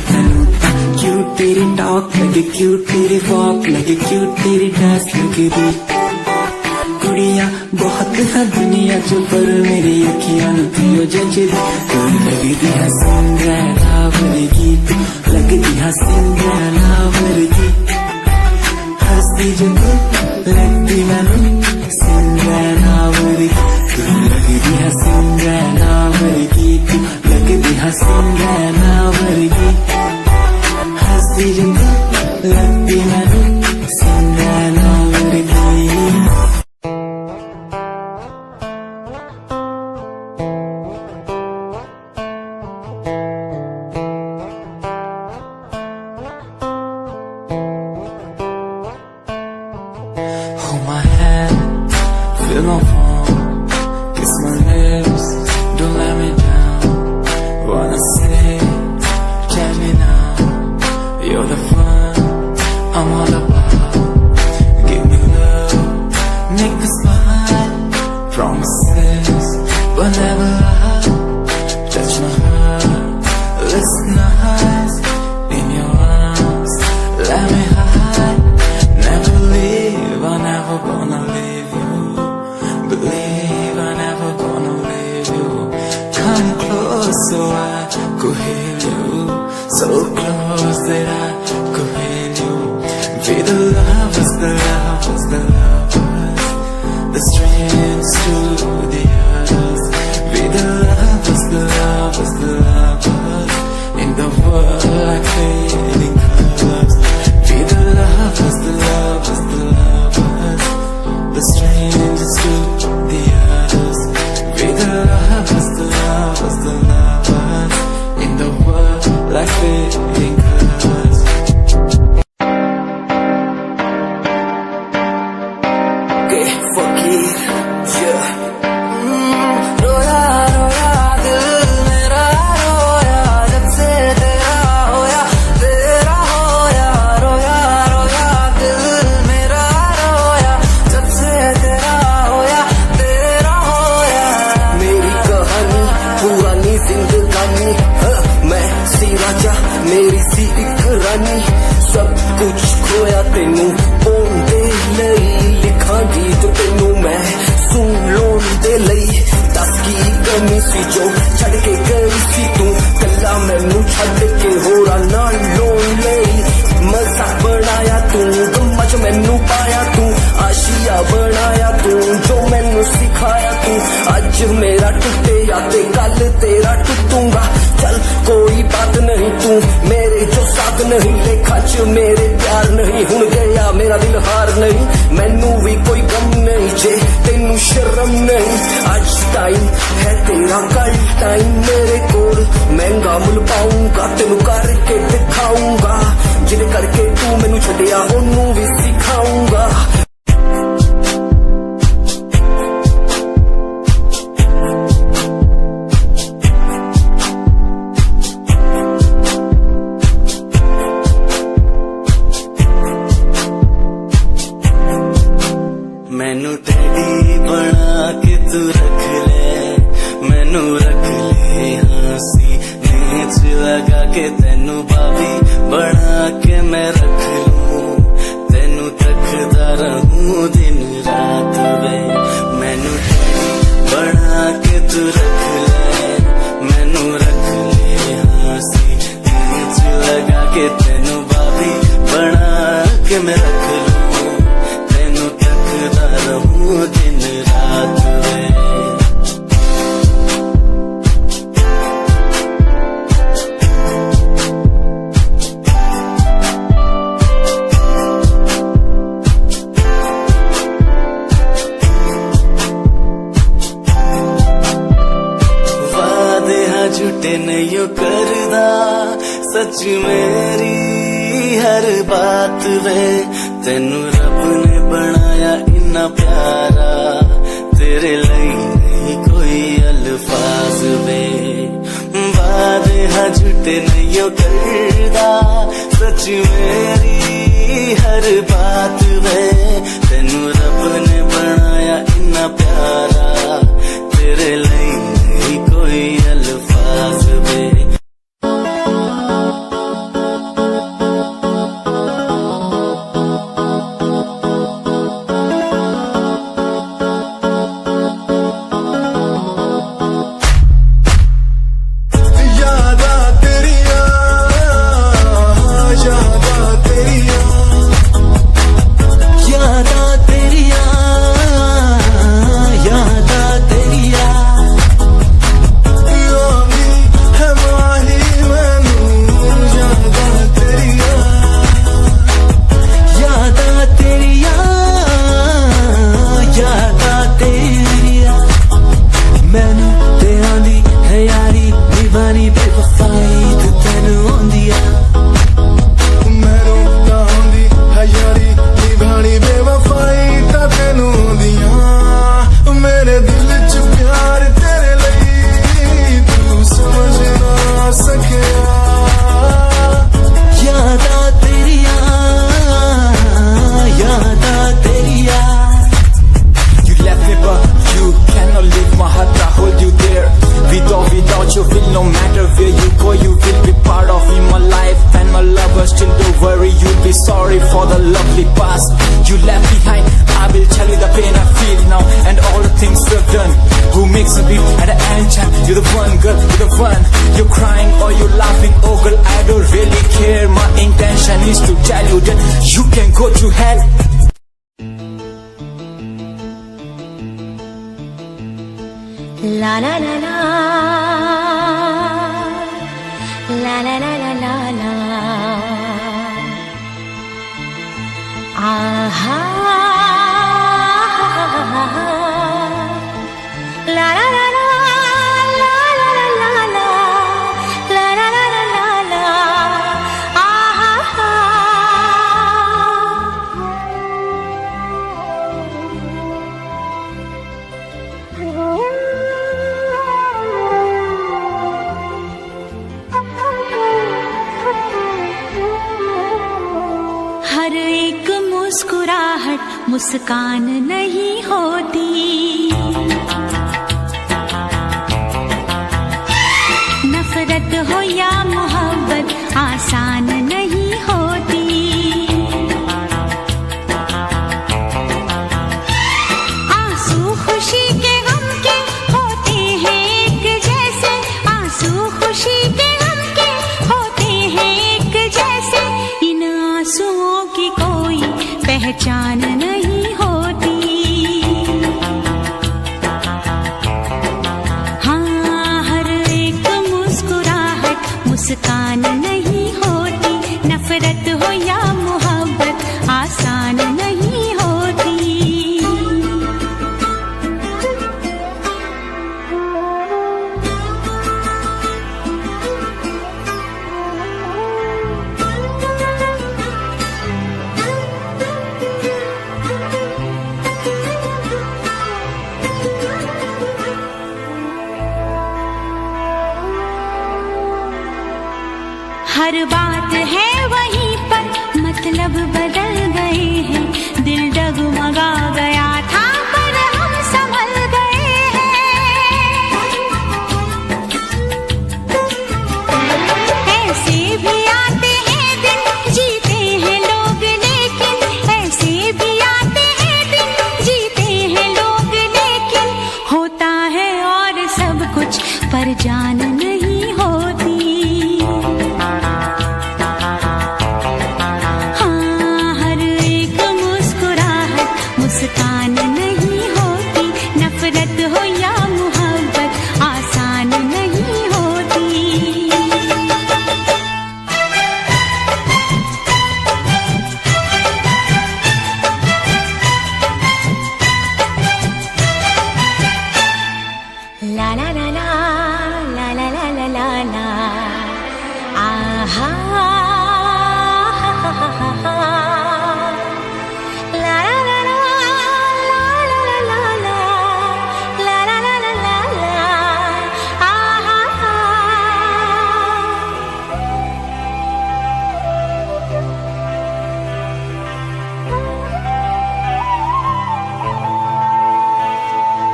तैनू तां क्यूट तेरी टॉक लगे, क्यूट तेरी वॉक लगे, क्यूट तेरी ड्रेस लगे दी। कुड़ियां बहुत है दुनिया च पर मेरी अखियां पियो जजदी तू लगदी है सिंड्रेला वर्गी तू लगदी है सिंड्रेला वर्गी हंसदी जो लगदी मैनू सिंड्रेला वर्गी तू लगदी है सिंड्रेला वर्गी तू लगदी है सिंड्रेला वर्गी हंसदी जो लगदी मैनू Cinderella वर्गी Hold my hand, feel my palm, kiss my lips, don't let me down. Wanna say, tell me now, you're the fun I'm all about. Give me love, make me smile, promises, but never lie. Touch my heart, listen nice, in your arms, let me hide. Never leave, I'm never gonna leave you. Believe I'm never gonna leave you. Come close so I could hear you. So close that I could hear you. Be the lovers, the lovers, the lovers. The strangers to the others. Be the lovers, the lovers, the lovers. In the world like fading colors. Be the lovers, the lovers, the lovers. The strangers to the others. Be the lovers, the lovers, the lovers. In the world like fading colors. Okay, fuck it, yeah. रोया रोया दिल मेरा रोया जब से तेरा होया रोया रोया दिल मेरा रोया जब से तेरा होया मेरी कहानी पुरानी जिंदगानी मैं सी राजा मेरी सी एक रानी सब कुछ खोया तेनू पाउण दे लई लिखां गीत तेनू मैं सुन लोन दे लई दस की कमी सी जो छड़ के गई सी तू कला मैनू छड़ के होरा नाल लोन लई मजाक बनाया तू गम्मा च मैनू पाया तू आशिया बनाया तू जो मैनू सिखाया तू अज मेरा टुटे या ते कल तेरा टुटूंगा चल कोई बात नहीं तू मेरे जो साथ नहीं लेखा च मेरे प्यार नहीं हुण गया मेरा दिल हार नहीं मैनू भी कोई गम नहीं जे तेनू शर्म नहीं आज टाइम है तेरा कल टाइम मेरे कोल महंगा मुल पाऊंगा तेनू करके दिखाऊंगा जिद करके तू मैनू छड्डिया ओनू भी सिखाऊंगा मैनू टेडी बना के तू रख ले मैनू रख ले हंसी नीच लगा के तेनू भाभी बना के मैं रख लूं तेनू तकदा रहूं दिन रात वे मैनू टेडी बना के तू रख ले मैनू रख ले हंसी नीच लगा के तेनू भाभी बना के मैं रख लूं रहूं दिन रात वे वादे हाँ झूठे नहीं करदा सच मेरी हर बात वे तेनू रब ने बनाया इन्ना प्यारा तेरे लिए नहीं कोई अल्फाज वे वादे हाँ झूठे नहीं करदा सच मेरी हर बात वे तेनू रब ने बनाया इन्ना प्यारा तेरे लिए नहीं कोई अल्फाज वे matter where you go, you will be part of in my life. And my lover, still don't worry, you'll be sorry for the lovely past you left behind. I will tell you the pain I feel now and all the things we've done. Who makes a beat at the end time? You're the one, girl, you're the one. You're crying or you're laughing, oh girl, I don't really care. My intention is to tell you that you can go to hell. La la la la, la la la la la la. Aha, la la la la, la la la la la, la la la la la la. Aha. हर एक मुस्कुराहट मुस्कान नहीं होती, नफरत हो या मोहब्बत आसान नहीं होती। आंसू खुशी के गम के होते हैं एक जैसे, आंसू खुशी के गम के होते हैं एक जैसे। इन आंसुओं की कोई पहचान नहीं होती। हाँ, हर एक मुस्कुराहट मुस्कान नहीं होती, नफरत हो या मोहब्बत आसान नहीं होती। हर बात है वहीं पर, मतलब बदल गए हैं। दिल डगमगा गया था पर हम संभल गए हैं। ऐसे भी आते हैं दिन, जीते हैं लोग लेकिन, ऐसे भी आते हैं दिन, जीते हैं लोग लेकिन। होता है और सब कुछ पर जान नहीं होती। मुस्कान नहीं होती, नफरत हो या मोहब्बत आसान नहीं होती। ला ला ला ला, ला ला ला ला ला ला। आहा,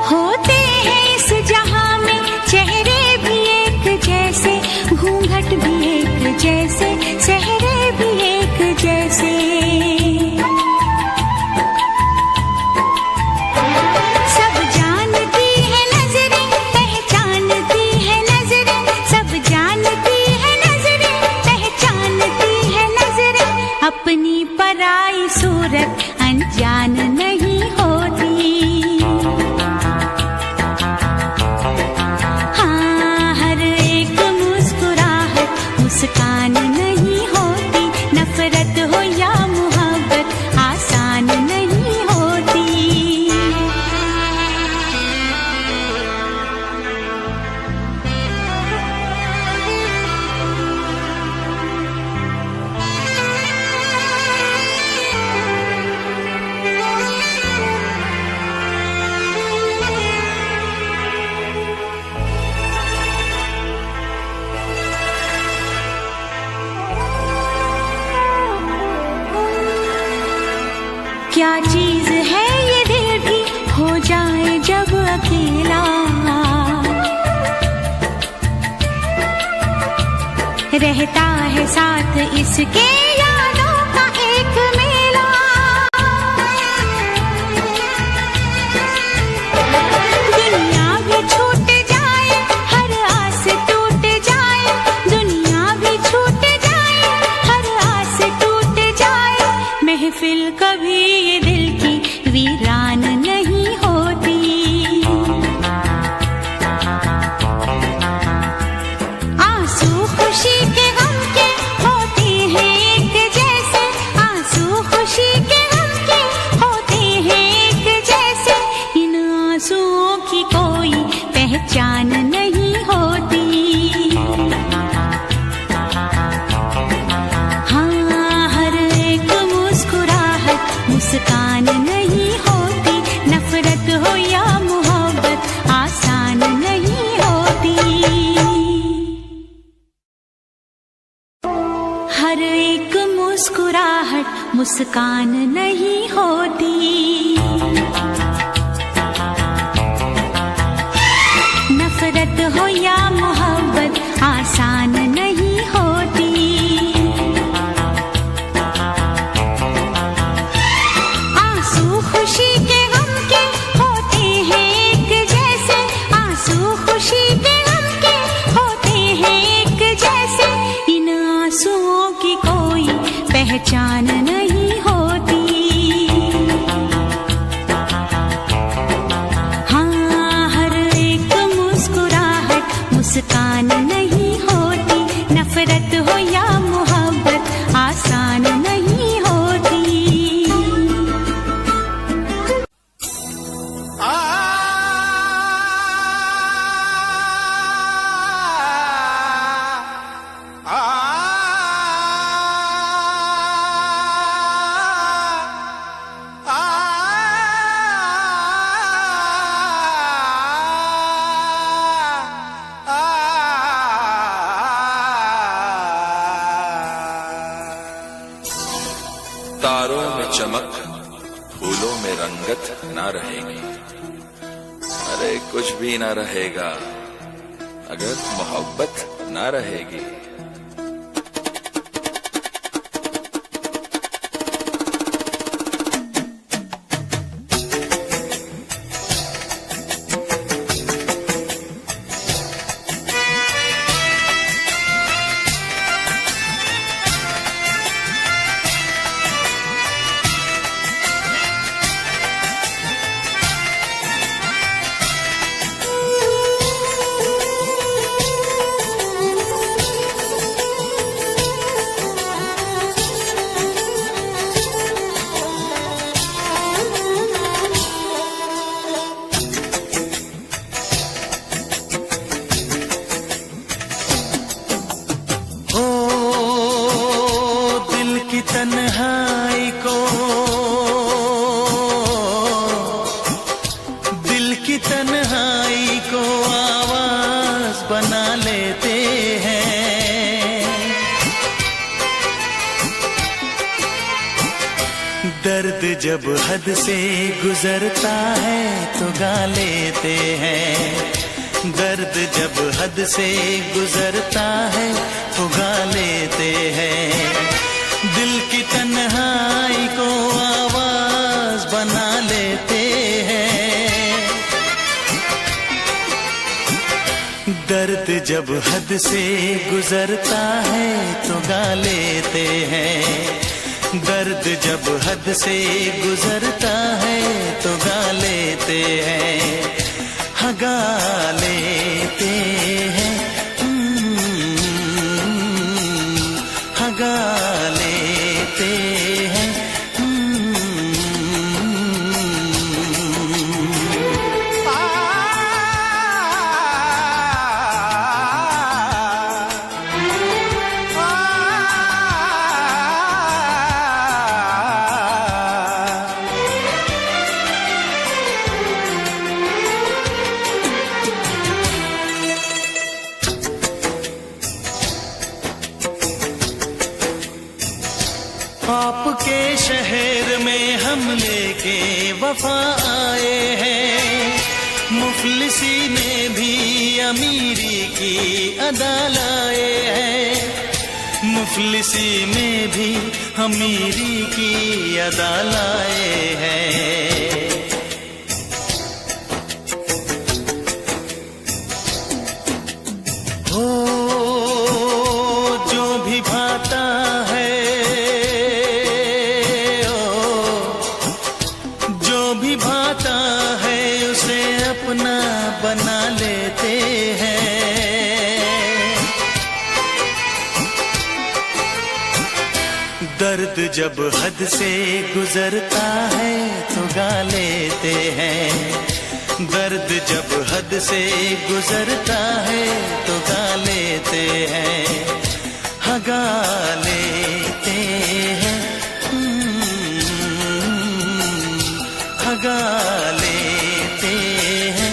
होते हैं इस जहां में चेहरे भी एक जैसे, घूंघट भी एक जैसे, चेहरे भी एक जैसे। सब जानती है नजरें, पहचानती है नजरें, सब जानती है नजरें, पहचानती है नजरें। अपनी पराई सूरत अनजान नहीं होती। मुस्कान नहीं होती, नफरत हो या मोहब्बत आसान नहीं होती। क्या चीज है ये दिल भी हो जाए जब अकेला, रहता है साथ इसके यादों का एक मेला। दुनिया भी छूट जाए, हर आस टूट जाए, दुनिया भी छूट जाए, हर आस टूट जाए, महफिल कभी ये दिल की वीरान नहीं होती। आंसू खुशी के गम के होते हैं एक जैसे, आंसू खुशी के गम के होते हैं एक जैसे, इन आंसुओं की कोई पहचान नहीं होती। हाँ, हर एक मुस्कुराहट मुस्कान नहीं होती, नफरत हो या मोहब्बत आसान नहीं होती। हर एक मुस्कुराहट मुस्कान नहीं होती, नफरत हो या मोहब्बत आसान नहीं होती। आंसू खुशी के गम के होते हैं एक जैसे, आंसू खुशी के गम के होते हैं एक जैसे, इन आंसुओं की कोई पहचान नहीं होती। हाँ, हर एक मुस्कुराहट मुस्कान नहीं होती, नफरत हो या मोहब्बत आसान नहीं होती। तारों में चमक, फूलों में रंगत ना रहेगी। अरे कुछ भी ना रहेगा अगर मोहब्बत ना रहेगी। तन्हाई को, दिल की तन्हाई को आवाज बना लेते हैं। दर्द जब हद से गुजरता है तो गा लेते हैं। दर्द जब हद से गुजरता है तो गा लेते हैं। दिल की तन्हाई को आवाज बना लेते हैं। दर्द जब हद से गुजरता है तो गा लेते हैं। दर्द जब हद से गुजरता है तो गा लेते हैं। हाँ, गा लेते हैं। हाँ, गा लेते हैं। आपके शहर में हम लेके वफा आए हैं। मुफलिसी ने भी अमीरी की अदा लाए हैं। मुफलिसी में भी अमीरी की अदा लाए हैं। हो जो भी भाता है, जो भी भाता है उसे अपना बना लेते हैं। दर्द जब हद से गुजरता है तो गा लेते हैं। दर्द जब हद से गुजरता है तो गा लेते हैं। हाँ गा लेते हैं, हाँ गा लेते हैं।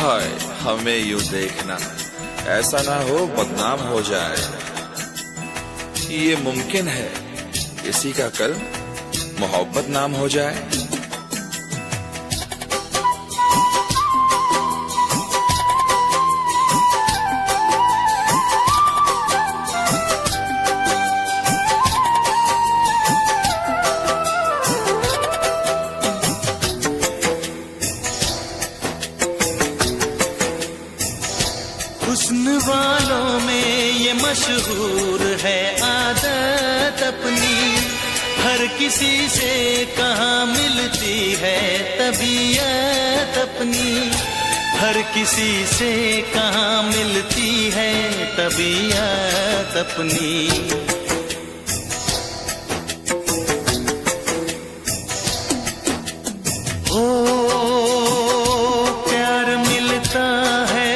हाय हमें यूं देखना, ऐसा ना हो बदनाम हो जाए। ये मुमकिन है किसी का कल मोहब्बत नाम हो जाए। हुस्न वालों में ये मशहूर है आदत अपनी, हर किसी से कहाँ मिलती है तबीयत अपनी। हर किसी से कहाँ मिलती है तबीयत अपनी। ओ प्यार मिलता है,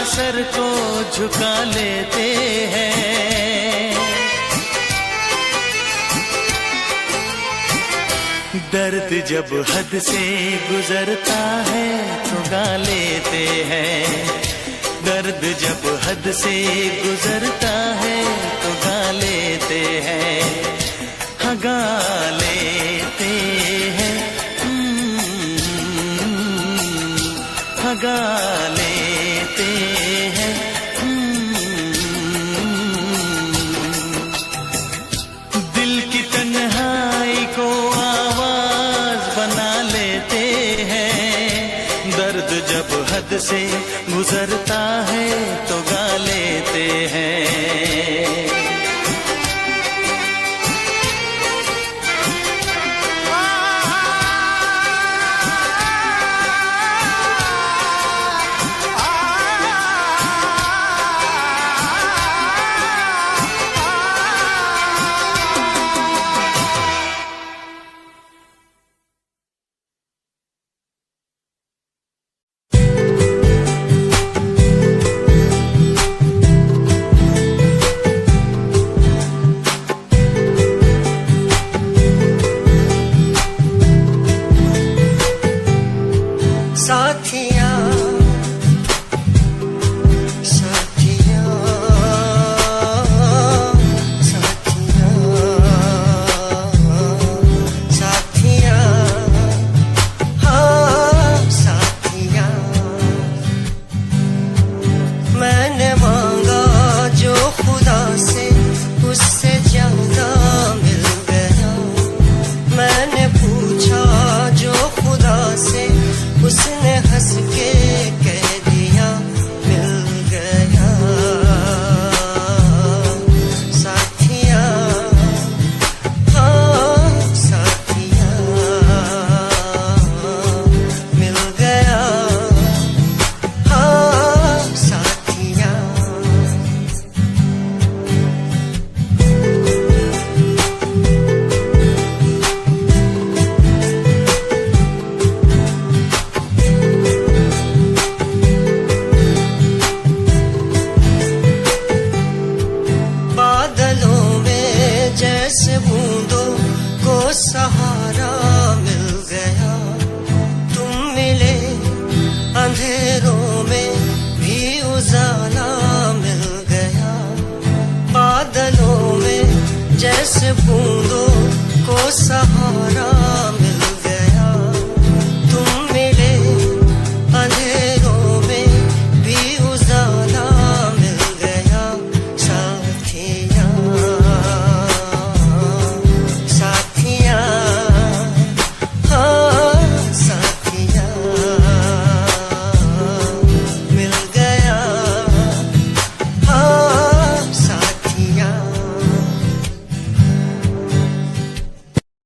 सर को झुका लेते हैं। दर्द जब हद से गुजरता है तो गा लेते हैं। दर्द जब हद से गुजरता है तो गा लेते हैं। हाँ गा लेते हैं, हाँ गा लेते हैं। दिल की तन्हाई को आवाज बना लेते हैं। दर्द जब हद से गुजरता है तो गा लेते हैं। सहारा मिल गया। तुम मिले अंधेरों में भी उजाला मिल गया। बादलों में जैसे बूंदों को सहारा